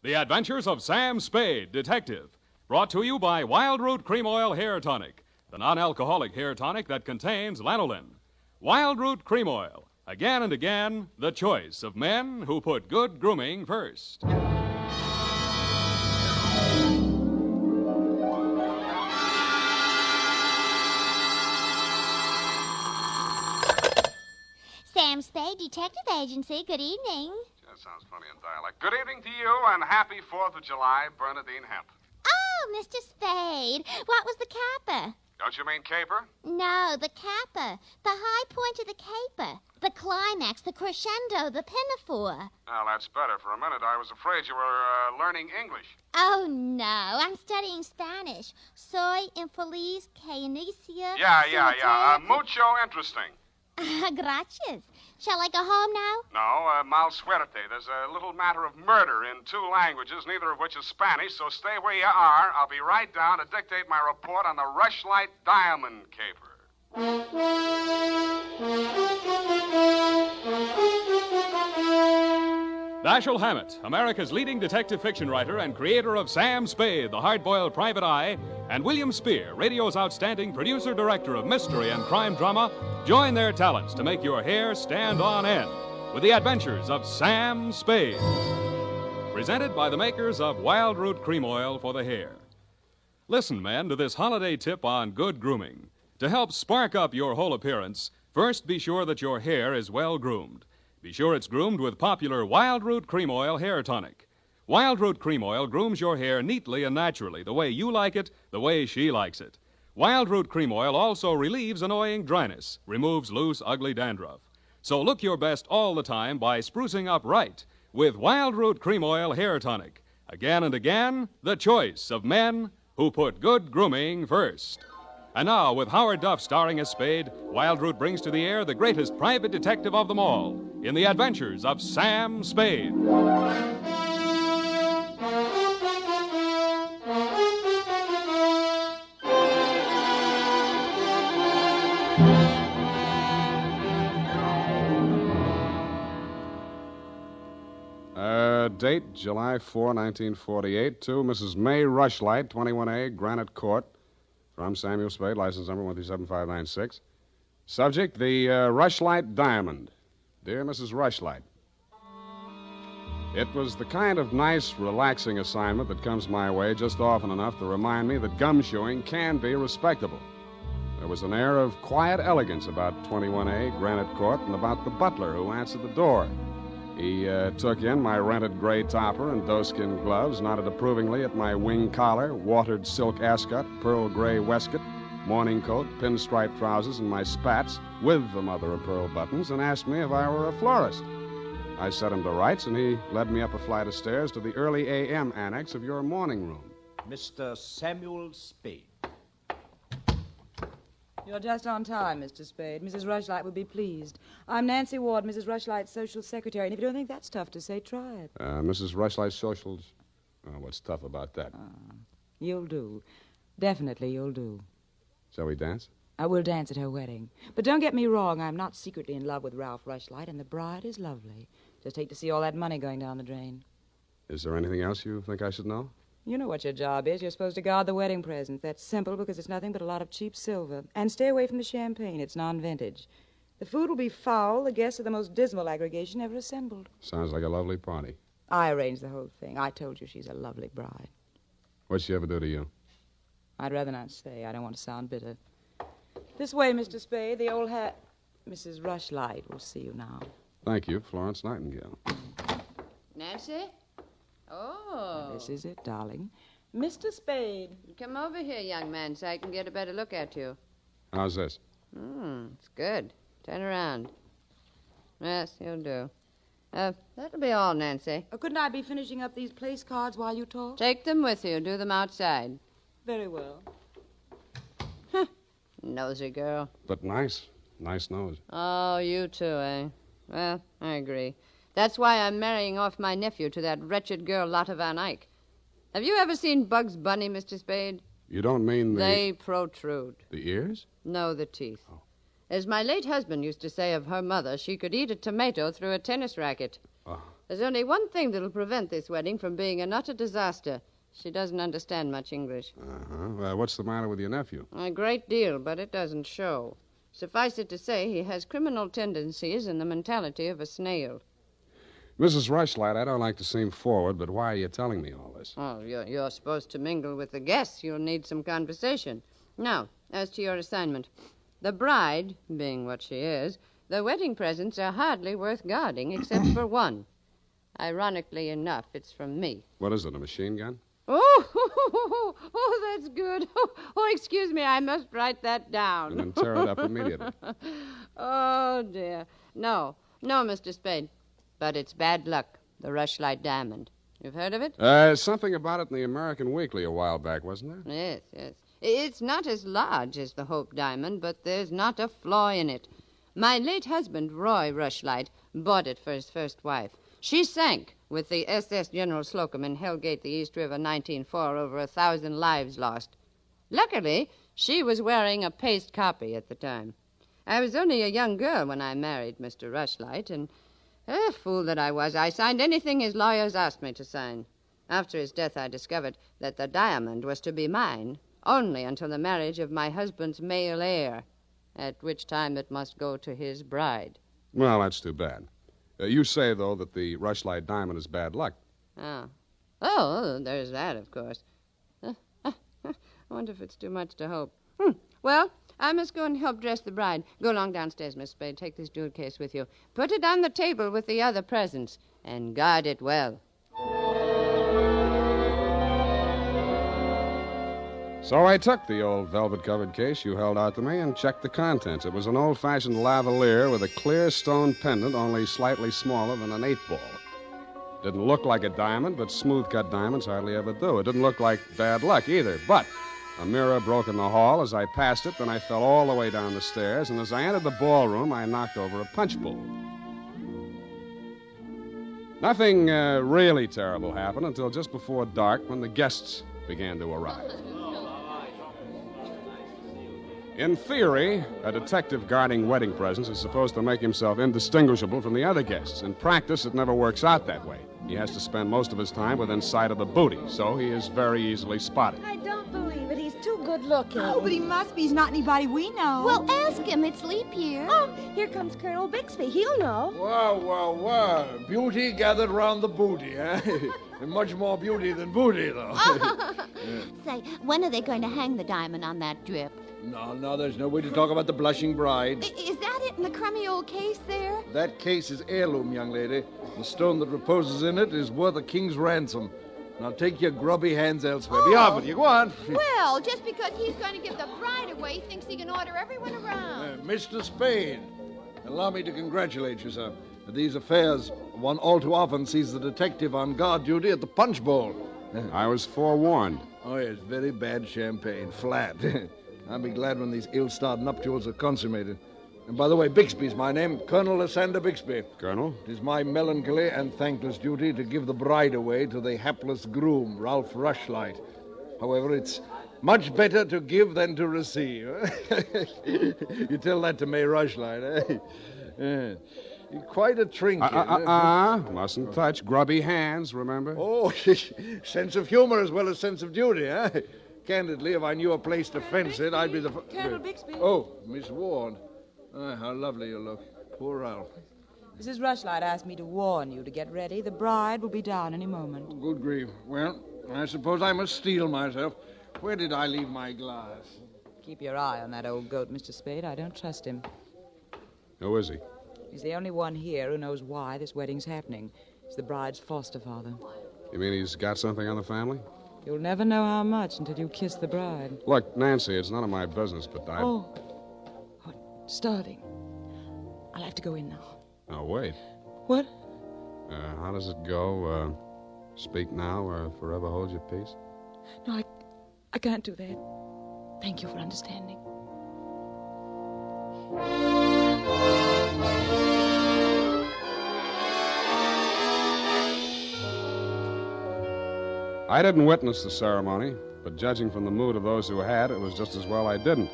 The Adventures of Sam Spade, Detective, brought to you by Wild Root Cream Oil Hair Tonic, the non-alcoholic hair tonic that contains lanolin. Wild Root Cream Oil. Again and again, the choice of men who put good grooming first. Sam Spade, Detective Agency. Good evening. That sounds funny in dialect. Good evening to you, and happy 4th of July, Bernadine Hemp. Oh, Mr. Spade. What was the capper? Don't you mean caper? No, the capper. The high point of the caper. The climax, the crescendo, the pinafore. Well, that's better. For a minute, I was afraid you were learning English. Oh, no. I'm studying Spanish. Soy infeliz que inicia... Yeah. Mucho interesting. Gracias. Shall I go home now? No, mal suerte. There's a little matter of murder in 2 languages, neither of which is Spanish, so stay where you are. I'll be right down to dictate my report on the Rushlight diamond caper. Dashiell Hammett, America's leading detective fiction writer and creator of Sam Spade, the hard-boiled private eye, and William Spear, radio's outstanding producer-director of mystery and crime drama, join their talents to make your hair stand on end with the Adventures of Sam Spade. Presented by the makers of Wild Root Cream Oil for the hair. Listen, men, to this holiday tip on good grooming. To help spark up your whole appearance, first be sure that your hair is well groomed. Be sure it's groomed with popular Wild Root Cream Oil Hair Tonic. Wild Root Cream Oil grooms your hair neatly and naturally, the way you like it, the way she likes it. Wild Root Cream Oil also relieves annoying dryness, removes loose, ugly dandruff. So look your best all the time by sprucing up right with Wild Root Cream Oil Hair Tonic. Again and again, the choice of men who put good grooming first. And now, with Howard Duff starring as Spade, Wild Root brings to the air the greatest private detective of them all in the Adventures of Sam Spade. Date, July 4, 1948, to Mrs. May Rushlight, 21A, Granite Court. From Samuel Spade, license number 137596. Subject, the Rushlight Diamond. Dear Mrs. Rushlight, it was the kind of nice, relaxing assignment that comes my way just often enough to remind me that gumshoeing can be respectable. There was an air of quiet elegance about 21A, Granite Court, and about the butler who answered the door. He took in my rented gray topper and doeskin gloves, nodded approvingly at my wing collar, watered silk ascot, pearl gray waistcoat, morning coat, pinstripe trousers, and my spats with the mother of pearl buttons, and asked me if I were a florist. I set him to rights, and he led me up a flight of stairs to the early A.M. annex of your morning room. Mr. Samuel Spade. You're just on time, Mr. Spade. Mrs. Rushlight will be pleased. I'm Nancy Ward, Mrs. Rushlight's social secretary, and if you don't think that's tough to say, try it. Mrs. Rushlight's socials? What's tough about that? You'll do. Definitely you'll do. Shall we dance? I will dance at her wedding. But don't get me wrong, I'm not secretly in love with Ralph Rushlight, and the bride is lovely. Just hate to see all that money going down the drain. Is there anything else you think I should know? You know what your job is. You're supposed to guard the wedding presents. That's simple because it's nothing but a lot of cheap silver. And stay away from the champagne. It's non-vintage. The food will be foul. The guests are the most dismal aggregation ever assembled. Sounds like a lovely party. I arranged the whole thing. I told you she's a lovely bride. What'd she ever do to you? I'd rather not say. I don't want to sound bitter. This way, Mr. Spade. The old hat. Mrs. Rushlight will see you now. Thank you, Florence Nightingale. Nancy? Oh. This is it, darling. Mr. Spade. Come over here, young man, so I can get a better look at you. How's this? It's good. Turn around. Yes, you'll do. That'll be all, Nancy. Couldn't I be finishing up these place cards while you talk? Take them with you. Do them outside. Very well. Nosy girl. But nice. Nice nose. Oh, you too, eh? Well, I agree. That's why I'm marrying off my nephew to that wretched girl, Lotte Van Eyck. Have you ever seen Bugs Bunny, Mr. Spade? You don't mean the... They protrude. The ears? No, the teeth. Oh. As my late husband used to say of her mother, she could eat a tomato through a tennis racket. Oh. There's only one thing that'll prevent this wedding from being an utter disaster. She doesn't understand much English. What's the matter with your nephew? A great deal, but it doesn't show. Suffice it to say, he has criminal tendencies and the mentality of a snail. Mrs. Rushlight, I don't like to seem forward, but why are you telling me all this? Oh, you're supposed to mingle with the guests. You'll need some conversation. Now, as to your assignment. The bride, being what she is, the wedding presents are hardly worth guarding, except for one. Ironically enough, it's from me. What is it, a machine gun? Oh, that's good. Oh, excuse me, I must write that down. And then tear it up immediately. Oh, dear. No, Mr. Spade. But it's bad luck, the Rushlight diamond. You've heard of it? Something about it in the American Weekly a while back, wasn't there? Yes, yes. It's not as large as the Hope diamond, but there's not a flaw in it. My late husband, Roy Rushlight, bought it for his first wife. She sank with the SS General Slocum in Hellgate, the East River, 1904, over 1,000 lives lost. Luckily, she was wearing a paste copy at the time. I was only a young girl when I married Mr. Rushlight, and fool that I was, I signed anything his lawyers asked me to sign. After his death, I discovered that the diamond was to be mine only until the marriage of my husband's male heir, at which time it must go to his bride. Well, that's too bad. You say, though, that the Rushlight diamond is bad luck. Oh, there's that, of course. I wonder if it's too much to hope. Well, I must go and help dress the bride. Go along downstairs, Miss Spade. Take this jewel case with you. Put it on the table with the other presents, and guard it well. So I took the old velvet-covered case you held out to me and checked the contents. It was an old-fashioned lavalier with a clear stone pendant only slightly smaller than an 8-ball. Didn't look like a diamond, but smooth-cut diamonds hardly ever do. It didn't look like bad luck either, but a mirror broke in the hall as I passed it, then I fell all the way down the stairs, and as I entered the ballroom, I knocked over a punch bowl. Nothing really terrible happened until just before dark when the guests began to arrive. In theory, a detective guarding wedding presents is supposed to make himself indistinguishable from the other guests. In practice, it never works out that way. He has to spend most of his time within sight of the booty, so he is very easily spotted. I don't believe it. He's too good looking. Oh, but he must be. He's not anybody we know. Well, ask him. It's leap year. Oh, here comes Colonel Bixby. He'll know. Wow. Beauty gathered round the booty, eh? And much more beauty than booty, though. Say, when are they going to hang the diamond on that drip? No, there's no way to talk about the blushing bride. Is that it in the crummy old case there? That case is heirloom, young lady. The stone that reposes in it is worth a king's ransom. Now take your grubby hands elsewhere. Be off with you. Go on. Well, just because he's going to give the bride away, he thinks he can order everyone around. Mr. Spade, allow me to congratulate you, sir. At these affairs, one all too often sees the detective on guard duty at the punch bowl. I was forewarned. Oh, yes, very bad champagne. Flat. I'll be glad when these ill-starred nuptials are consummated. And by the way, Bixby's my name, Colonel Lysander Bixby. Colonel? It is my melancholy and thankless duty to give the bride away to the hapless groom, Ralph Rushlight. However, it's much better to give than to receive. You tell that to May Rushlight, eh? You're quite a trinket. Mustn't touch. Grubby hands, remember? Oh, sense of humor as well as sense of duty, eh? Candidly, if I knew a place to fence it, I'd be the... Colonel Bixby. Oh, Miss Ward. How lovely you look. Poor Ralph. Mrs. Rushlight asked me to warn you to get ready. The bride will be down any moment. Oh, good grief. Well, I suppose I must steel myself. Where did I leave my glass? Keep your eye on that old goat, Mr. Spade. I don't trust him. Who is he? He's the only one here who knows why this wedding's happening. He's the bride's foster father. You mean he's got something on the family? You'll never know how much until you kiss the bride. Look, Nancy, it's none of my business, but I... Oh, starving. I'll have to go in now. Oh, wait. What? How does it go? Speak now or forever hold your peace? No, I can't do that. Thank you for understanding. I didn't witness the ceremony, but judging from the mood of those who had, it was just as well I didn't.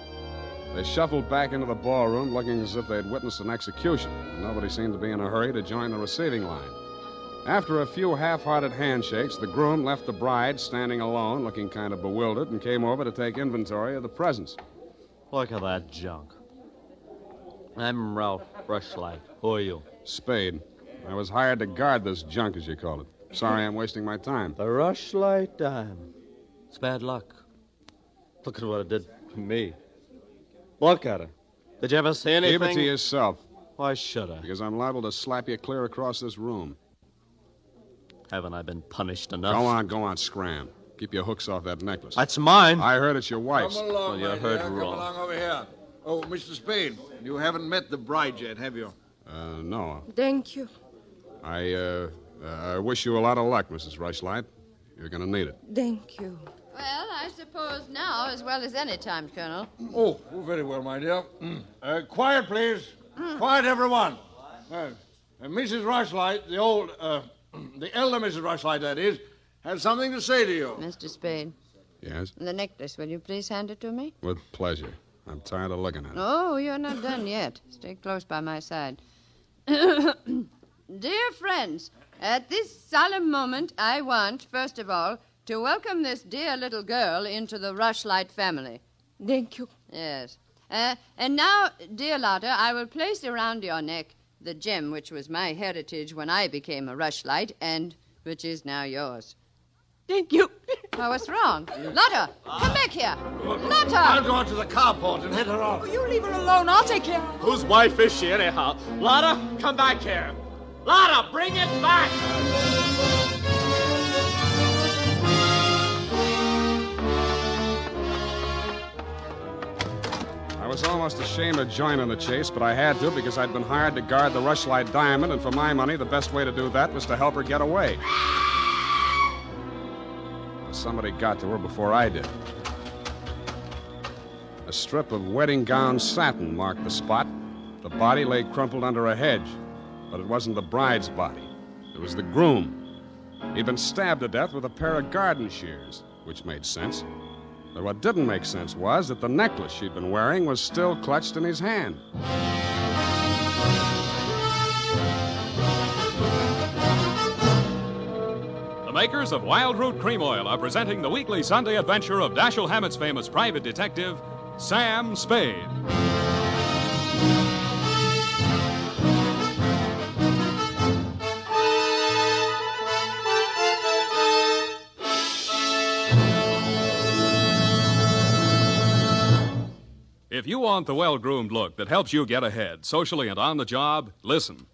They shuffled back into the ballroom looking as if they'd witnessed an execution, and nobody seemed to be in a hurry to join the receiving line. After a few half-hearted handshakes, the groom left the bride standing alone, looking kind of bewildered, and came over to take inventory of the presents. Look at that junk. I'm Ralph Rushlight. Who are you? Spade. I was hired to guard this junk, as you call it. Sorry I'm wasting my time. The Rushlight diamond. It's bad luck. Look at what it did to me. Look at it. Did you ever see anything? Keep it to yourself. Why should I? Because I'm liable to slap you clear across this room. Haven't I been punished enough? Go on, scram. Keep your hooks off that necklace. That's mine. I heard it's your wife's. Come along, well, you heard Come wrong. along over here. Oh, Mr. Spade, you haven't met the bride yet, have you? No. Thank you. I wish you a lot of luck, Mrs. Rushlight. You're going to need it. Thank you. Well, I suppose now, as well as any time, Colonel. Oh, very well, my dear. Quiet, please. Quiet, everyone. Mrs. Rushlight, the elder Mrs. Rushlight, that is, has something to say to you. Mr. Spade. Yes? The necklace, will you please hand it to me? With pleasure. I'm tired of looking at it. Oh, you're not done yet. Stay close by my side. Dear friends, at this solemn moment, I want, first of all, to welcome this dear little girl into the Rushlight family. Thank you. Yes. And now, dear Lotta, I will place around your neck the gem which was my heritage when I became a Rushlight and which is now yours. Thank you. Oh, what's wrong? Lotta, come back here. Lotta! I'll go out to the carport and head her off. You leave her alone. I'll take care of her. Whose wife is she, anyhow? Lotta, come back here. Lotta, bring it back! I was almost ashamed to join in the chase, but I had to because I'd been hired to guard the Rushlight diamond, and for my money, the best way to do that was to help her get away. Somebody got to her before I did. A strip of wedding gown satin marked the spot. The body lay crumpled under a hedge, but it wasn't the bride's body. It was the groom. He'd been stabbed to death with a pair of garden shears, which made sense. But what didn't make sense was that the necklace she'd been wearing was still clutched in his hand. The makers of Wild Root Cream Oil are presenting the weekly Sunday adventure of Dashiell Hammett's famous private detective, Sam Spade. If you want the well-groomed look that helps you get ahead, socially and on the job, listen.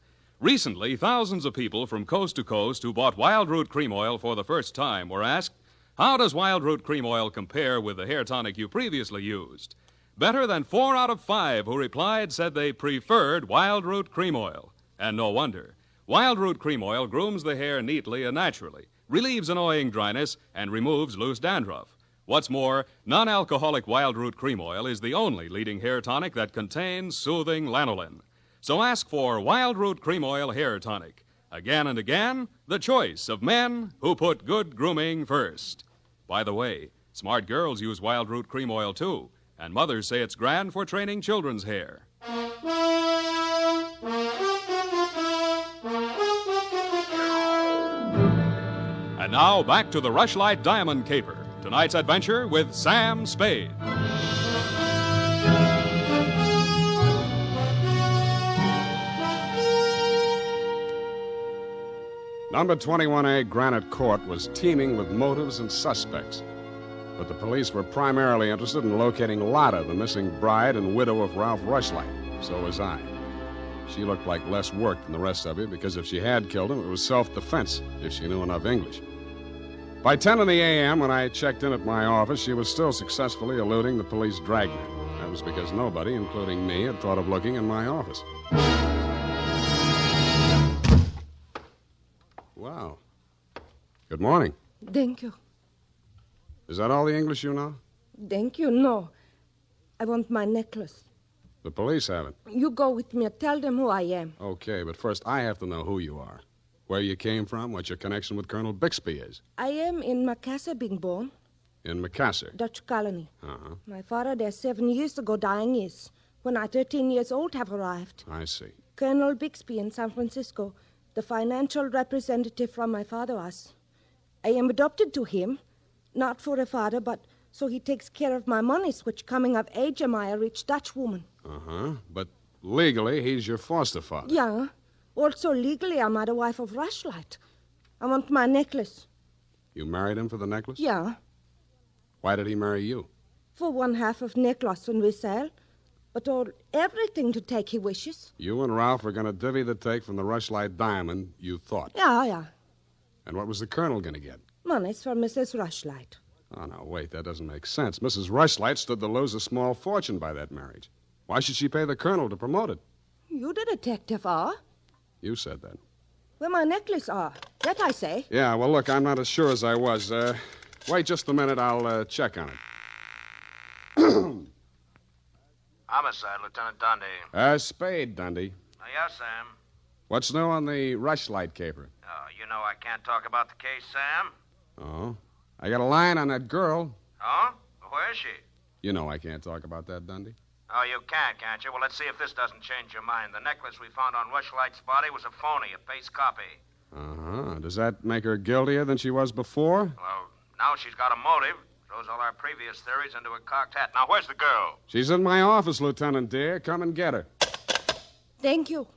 Recently, thousands of people from coast to coast who bought Wild Root Cream Oil for the first time were asked, how does Wild Root Cream Oil compare with the hair tonic you previously used? Better than 4 out of 5 who replied said they preferred Wild Root Cream Oil. And no wonder. Wild Root Cream Oil grooms the hair neatly and naturally, relieves annoying dryness, and removes loose dandruff. What's more, non-alcoholic Wild Root Cream Oil is the only leading hair tonic that contains soothing lanolin. So ask for Wild Root Cream Oil Hair Tonic. Again and again, the choice of men who put good grooming first. By the way, smart girls use Wild Root Cream Oil too, and mothers say it's grand for training children's hair. And now, back to the Rushlight Diamond Caper. Tonight's adventure with Sam Spade. Number 21A Granite Court was teeming with motives and suspects. But the police were primarily interested in locating Lotta, the missing bride and widow of Ralph Rushlight. So was I. She looked like less work than the rest of you because if she had killed him, it was self-defense, if she knew enough English. By 10 in the a.m., when I checked in at my office, she was still successfully eluding the police dragnet. That was because nobody, including me, had thought of looking in my office. Wow. Good morning. Thank you. Is that all the English you know? Thank you. No. I want my necklace. The police have it. You go with me. Tell them who I am. Okay, but first I have to know who you are. Where you came from, what your connection with Colonel Bixby is. I am in Macassar being born. In Macassar? Dutch colony. Uh-huh. My father there 7 years ago dying is. When I 13 years old have arrived. I see. Colonel Bixby in San Francisco, the financial representative from my father was. I am adopted to him, not for a father, but so he takes care of my monies, which coming of age am I a rich Dutch woman. Uh-huh. But legally, he's your foster father. Yeah. Also, legally, I'm the wife of Rushlight. I want my necklace. You married him for the necklace? Yeah. Why did he marry you? For 1/2 of necklace when we sell. But all everything to take he wishes. You and Ralph were going to divvy the take from the Rushlight diamond, you thought. Yeah. And what was the colonel going to get? Money's for Mrs. Rushlight. Oh, no, wait, that doesn't make sense. Mrs. Rushlight stood to lose a small fortune by that marriage. Why should she pay the colonel to promote it? You the detective are? You said that. Where my necklace are. That I say. Yeah, well, look, I'm not as sure as I was. Wait just a minute. I'll check on it. Homicide, Lieutenant Dundee. Spade, Dundee. Yes, Sam. What's new on the Rushlight caper? Oh, you know I can't talk about the case, Sam. Oh. I got a line on that girl. Oh? Where is she? You know I can't talk about that, Dundee. Oh, you can't you? Well, let's see if this doesn't change your mind. The necklace we found on Rushlight's body was a phony, a paste copy. Uh-huh. Does that make her guiltier than she was before? Well, now she's got a motive. Throws all our previous theories into a cocked hat. Now, where's the girl? She's in my office, Lieutenant dear. Come and get her. Thank you.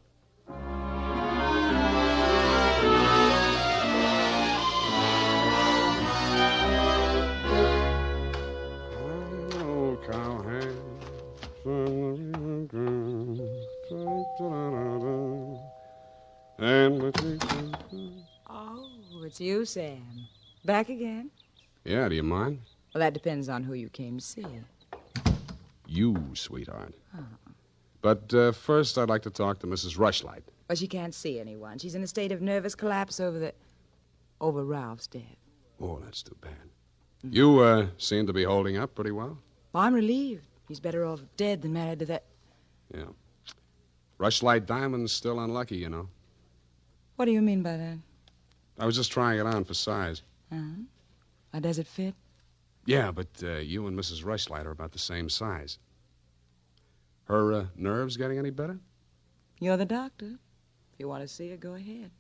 Oh, cowhand. Oh, it's you, Sam. Back again? Yeah, do you mind? Well, that depends on who you came to see. You, sweetheart. Oh. But first, I'd like to talk to Mrs. Rushlight. Well, she can't see anyone. She's in a state of nervous collapse over Ralph's death. Oh, that's too bad. You seem to be holding up pretty well. Well, I'm relieved. He's better off dead than married to that. Yeah. Rushlight Diamond's still unlucky, you know. What do you mean by that? I was just trying it on for size. Uh-huh. How does it fit? Yeah, but you and Mrs. Rushlight are about the same size. Her nerves getting any better? You're the doctor. If you want to see her, go ahead.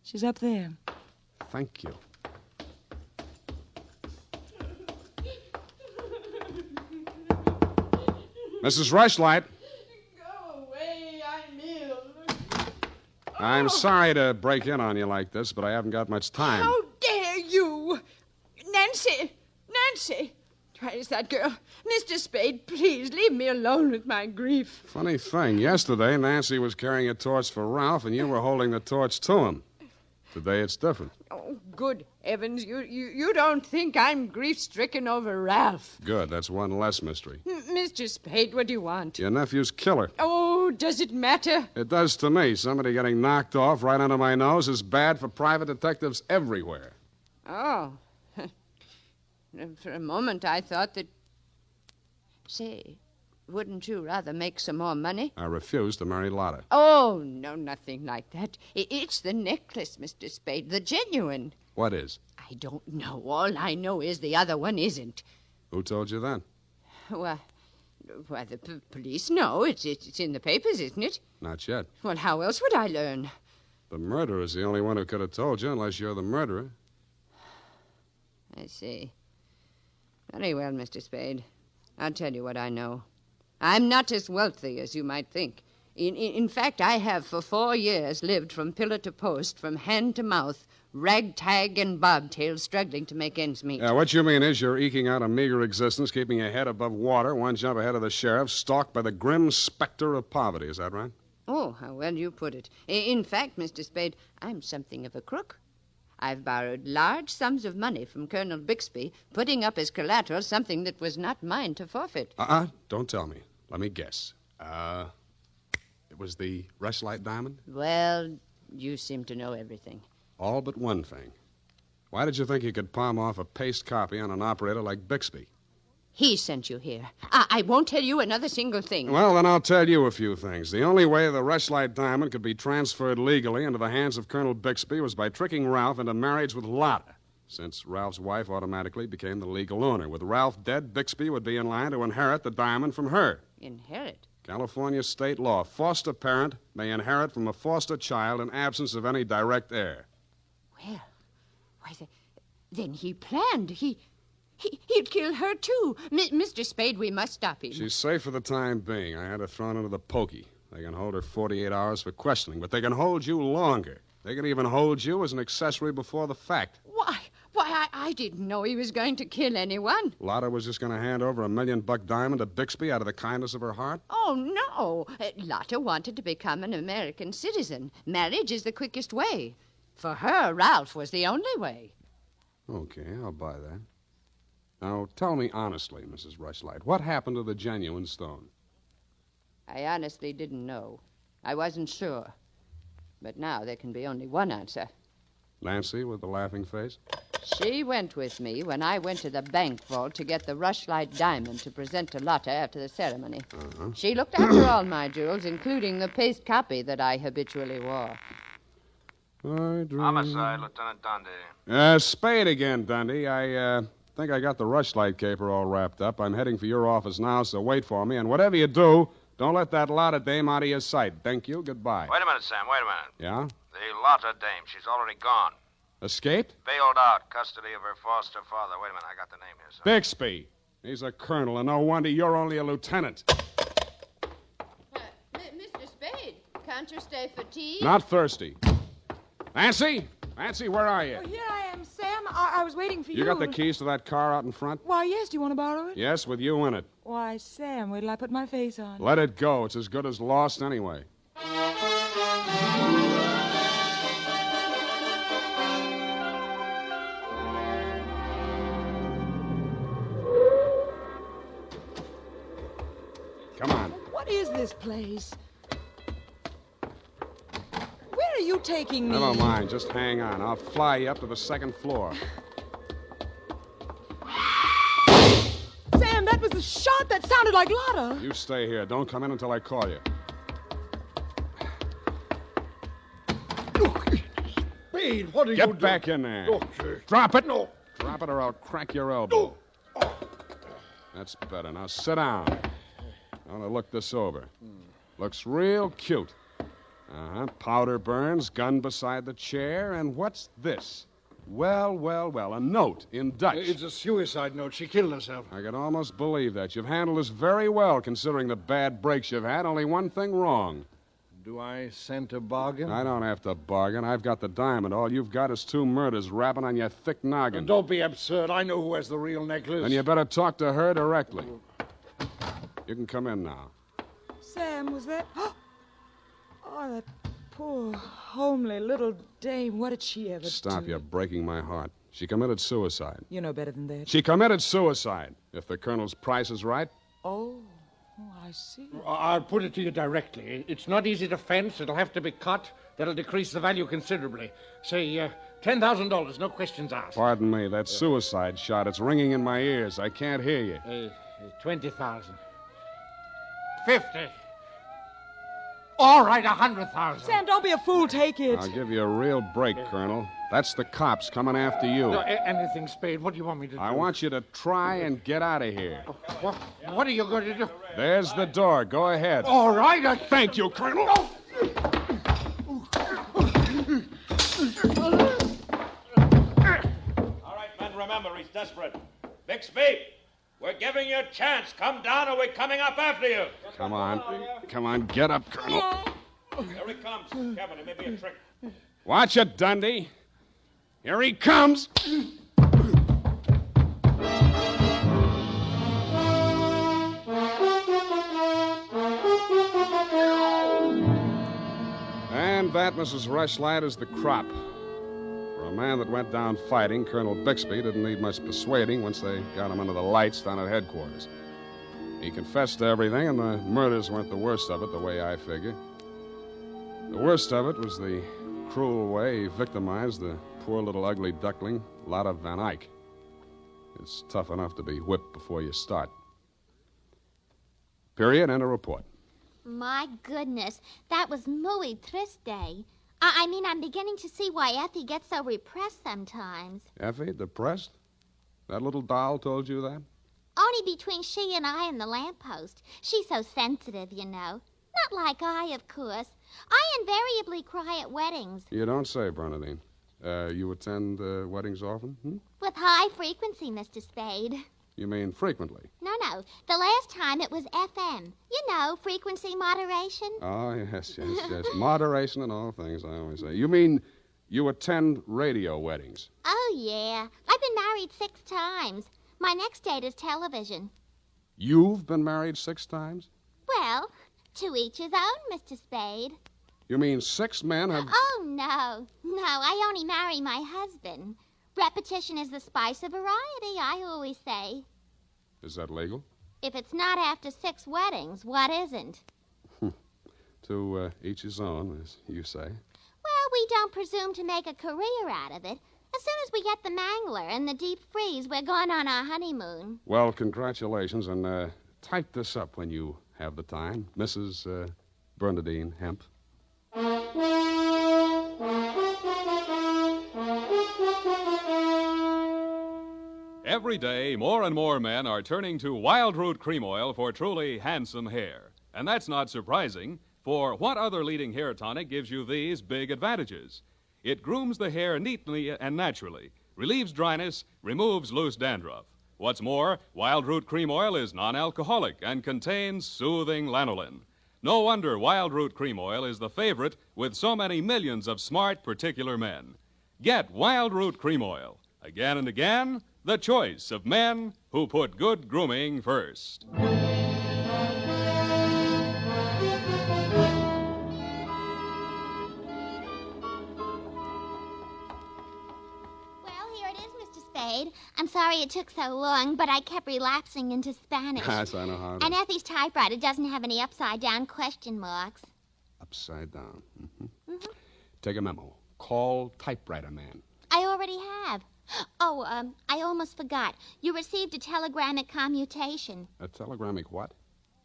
She's up there. Thank you. Mrs. Rushlight. Go away, I'm ill. I'm sorry to break in on you like this, but I haven't got much time. How dare you? Nancy! Nancy! Where's that girl? Mr. Spade, please leave me alone with my grief. Funny thing, yesterday Nancy was carrying a torch for Ralph, and you were holding the torch to him. Today it's different. Oh, good heavens, you don't think I'm grief-stricken over Ralph. Good, that's one less mystery. Mr. Spade, what do you want? Your nephew's killer. Oh, does it matter? It does to me. Somebody getting knocked off right under my nose is bad for private detectives everywhere. Oh. For a moment, I thought that... Say, wouldn't you rather make some more money? I refuse to marry Lotta. Oh, no, nothing like that. It's the necklace, Mr. Spade, the genuine. What is? I don't know. All I know is the other one isn't. Who told you that? Why, the police know. It's in the papers, isn't it? Not yet. Well, how else would I learn? The murderer's the only one who could have told you, unless you're the murderer. I see. Very well, Mr. Spade. I'll tell you what I know. I'm not as wealthy as you might think. In fact, I have for 4 years lived from pillar to post, from hand to mouth, ragtag and bobtail, struggling to make ends meet. What you mean is you're eking out a meager existence, keeping your head above water, one jump ahead of the sheriff, stalked by the grim specter of poverty. Is that right? Oh, how well you put it. In fact, Mr. Spade, I'm something of a crook. I've borrowed large sums of money from Colonel Bixby, putting up as collateral something that was not mine to forfeit. Don't tell me. Let me guess. It was the Rushlight diamond? Well, you seem to know everything. All but one thing. Why did you think you could palm off a paste copy on an operator like Bixby? He sent you here. I won't tell you another single thing. Well, then I'll tell you a few things. The only way the Rushlight diamond could be transferred legally into the hands of Colonel Bixby was by tricking Ralph into marriage with Lotta, since Ralph's wife automatically became the legal owner. With Ralph dead, Bixby would be in line to inherit the diamond from her. Inherit? California state law. Foster parent may inherit from a foster child in absence of any direct heir. Well, then he planned. He'd kill her, too. Mr. Spade, we must stop him. She's safe for the time being. I had her thrown into the pokey. They can hold her 48 hours for questioning, but they can hold you longer. They can even hold you as an accessory before the fact. Why, I didn't know he was going to kill anyone. Lotta was just going to hand over $1 million diamond to Bixby out of the kindness of her heart? Oh, no. Lotta wanted to become an American citizen. Marriage is the quickest way. For her, Ralph was the only way. Okay, I'll buy that. Now, tell me honestly, Mrs. Rushlight, what happened to the genuine stone? I honestly didn't know. I wasn't sure. But now there can be only one answer. Nancy with the laughing face? She went with me when I went to the bank vault to get the Rushlight diamond to present to Lotta after the ceremony. Uh-huh. She looked after all my jewels, including the paste copy that I habitually wore. Homicide, Lieutenant Dundee. Spade again, Dundee. I think I got the Rushlight caper all wrapped up. I'm heading for your office now, so wait for me. And whatever you do, don't let that Lotta dame out of your sight. Thank you. Goodbye. Wait a minute, Sam. Wait a minute. Yeah? The Lotta dame. She's already gone. Escaped? Bailed out. Custody of her foster father. Wait a minute. I got the name here, son. Bixby. He's a colonel, and no wonder you're only a lieutenant. Mr. Spade, can't you stay for tea? Not thirsty. Nancy? Nancy, where are you? Oh, here I am, Sam. I was waiting for you. You got the keys to that car out in front? Why, yes. Do you want to borrow it? Yes, with you in it. Why, Sam, wait till I put my face on. Let it go. It's as good as lost anyway. Come on. What is this place? Where are you taking me? Never mind. Just hang on. I'll fly you up to the second floor. Sam, that was the shot that sounded like Lotta. You stay here. Don't come in until I call you. Spade, what are you Get doing? back in there. Oh, sir. Drop it. No. Drop it or I'll crack your elbow. That's better. Now sit down. I want to look this over. Looks real cute. Uh-huh. Powder burns, gun beside the chair, and what's this? Well, a note in Dutch. It's a suicide note. She killed herself. I can almost believe that. You've handled this very well, considering the bad breaks you've had. Only one thing wrong. Do I scent a bargain? I don't have to bargain. I've got the diamond. All you've got is 2 murders rapping on your thick noggin. Don't be absurd. I know who has the real necklace. Then you better talk to her directly. You can come in now. Sam, was that... Oh, that poor, homely little dame. What did she ever Stop, do? you're breaking my heart. She committed suicide. You know better than that. She committed suicide, if the colonel's price is right. Oh, I see. I'll put it to you directly. It's not easy to fence. It'll have to be cut. That'll decrease the value considerably. Say, $10,000, no questions asked. Pardon me, that suicide shot, it's ringing in my ears. I can't hear you. 20,000. 50. All right, 100,000. Sam, don't be a fool. Take it. I'll give you a real break, Colonel. That's the cops coming after you. No, anything, Spade. What do you want me to do? I want you to try and get out of here. What are you going to do? There's the door. Go ahead. All right. Thank you, Colonel. All right, men, remember, he's desperate. Bixby, we're giving you a chance. Come down or we're coming up after you. Come on, get up, Colonel. Here he comes. Kevin, it may be a trick. Watch it, Dundee. Here he comes. And that, Mrs. Rushlight, is the crop. For a man that went down fighting, Colonel Bixby didn't need much persuading once they got him under the lights down at headquarters. He confessed to everything, and the murders weren't the worst of it, the way I figure. The worst of it was the cruel way he victimized the poor little ugly duckling, Lotta Van Eyck. It's tough enough to be whipped before you start. Period, and a report. My goodness, that was muy triste. I mean, I'm beginning to see why Effie gets so repressed sometimes. Effie, depressed? That little doll told you that? Only between she and I and the lamppost. She's so sensitive, you know. Not like I, of course. I invariably cry at weddings. You don't say, Bernadine. You attend weddings often? With high frequency, Mr. Spade. You mean frequently? No. The last time it was FM. You know, frequency moderation. Oh, yes. Moderation in all things, I always say. You mean you attend radio weddings? Oh, yeah. I've been married 6 times. My next date is television. You've been married 6 times? Well, to each his own, Mr. Spade. You mean 6 men have... Oh, no. No, I only marry my husband. Repetition is the spice of variety, I always say. Is that legal? If it's not after 6 weddings, what isn't? To each his own, as you say. Well, we don't presume to make a career out of it. As soon as we get the mangler and the deep freeze, we're going on our honeymoon. Well, congratulations, and type this up when you have the time. Mrs. Bernadine Hemp. Every day, more and more men are turning to Wild Root Cream Oil for truly handsome hair. And that's not surprising, for what other leading hair tonic gives you these big advantages? It grooms the hair neatly and naturally, relieves dryness, removes loose dandruff. What's more, Wild Root Cream Oil is non-alcoholic and contains soothing lanolin. No wonder Wild Root Cream Oil is the favorite with so many millions of smart, particular men. Get Wild Root Cream Oil. Again and again, the choice of men who put good grooming first. Spade. I'm sorry it took so long, but I kept relapsing into Spanish. Yes, I know how. And Effie's typewriter doesn't have any upside-down question marks. Upside down. Mm-hmm. Take a memo. Call typewriter man. I already have. Oh, I almost forgot. You received a telegrammic commutation. A telegrammic what?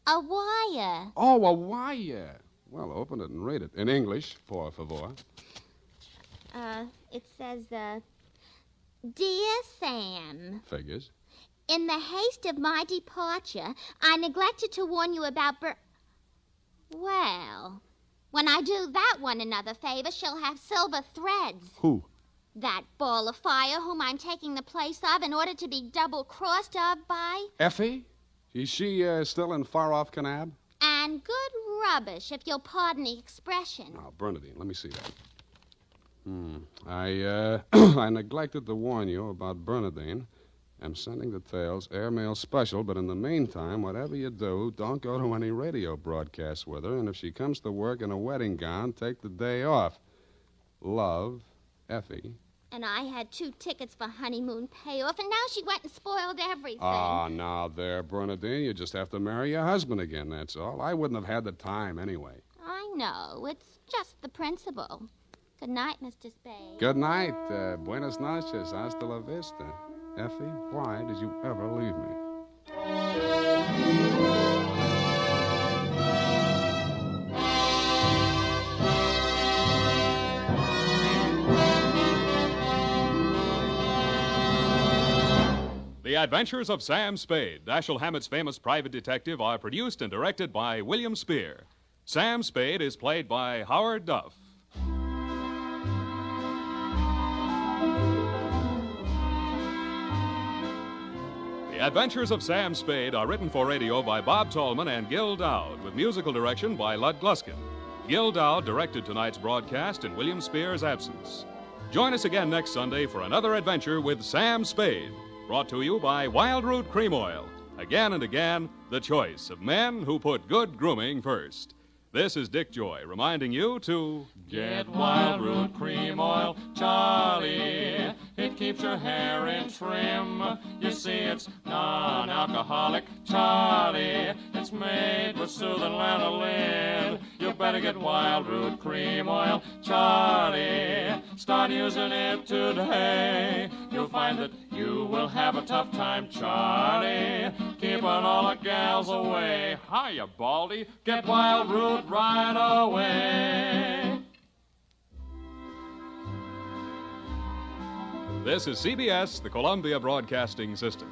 A wire. Oh, a wire. Well, open it and read it. In English, por favor. It says, Dear Sam. Figures. In the haste of my departure, I neglected to warn you about Well, when I do that one another favor, she'll have silver threads. Who? That ball of fire whom I'm taking the place of in order to be double-crossed of by. Effie? Is she still in far-off Kanab? And good rubbish, if you'll pardon the expression. Now, Bernadine, let me see that. I neglected to warn you about Bernadine. I'm sending details, airmail special, but in the meantime, whatever you do, don't go to any radio broadcasts with her, and if she comes to work in a wedding gown, take the day off. Love, Effie. And I had 2 tickets for honeymoon payoff, and now she went and spoiled everything. Oh, now there, Bernadine, you just have to marry your husband again, that's all. I wouldn't have had the time anyway. I know. It's just the principle. Good night, Mr. Spade. Good night. Buenas noches. Hasta la vista. Effie, why did you ever leave me? The Adventures of Sam Spade, Dashiell Hammett's famous private detective, are produced and directed by William Spear. Sam Spade is played by Howard Duff. The Adventures of Sam Spade are written for radio by Bob Tallman and Gil Dowd, with musical direction by Lud Gluskin. Gil Dowd directed tonight's broadcast in William Spear's absence. Join us again next Sunday for another adventure with Sam Spade, brought to you by Wild Root Cream Oil. Again and again, the choice of men who put good grooming first. This is Dick Joy reminding you to get Wild Root Cream Oil, Charlie. It keeps your hair in trim. You see, it's non-alcoholic, Charlie. It's made with soothing lanolin. You better get Wild Root Cream Oil, Charlie. Start using it today. You'll find that you will have a tough time, Charlie. Keeping all the gals away. Hiya, Baldy. Get Wild Root right away. This is CBS, the Columbia Broadcasting System.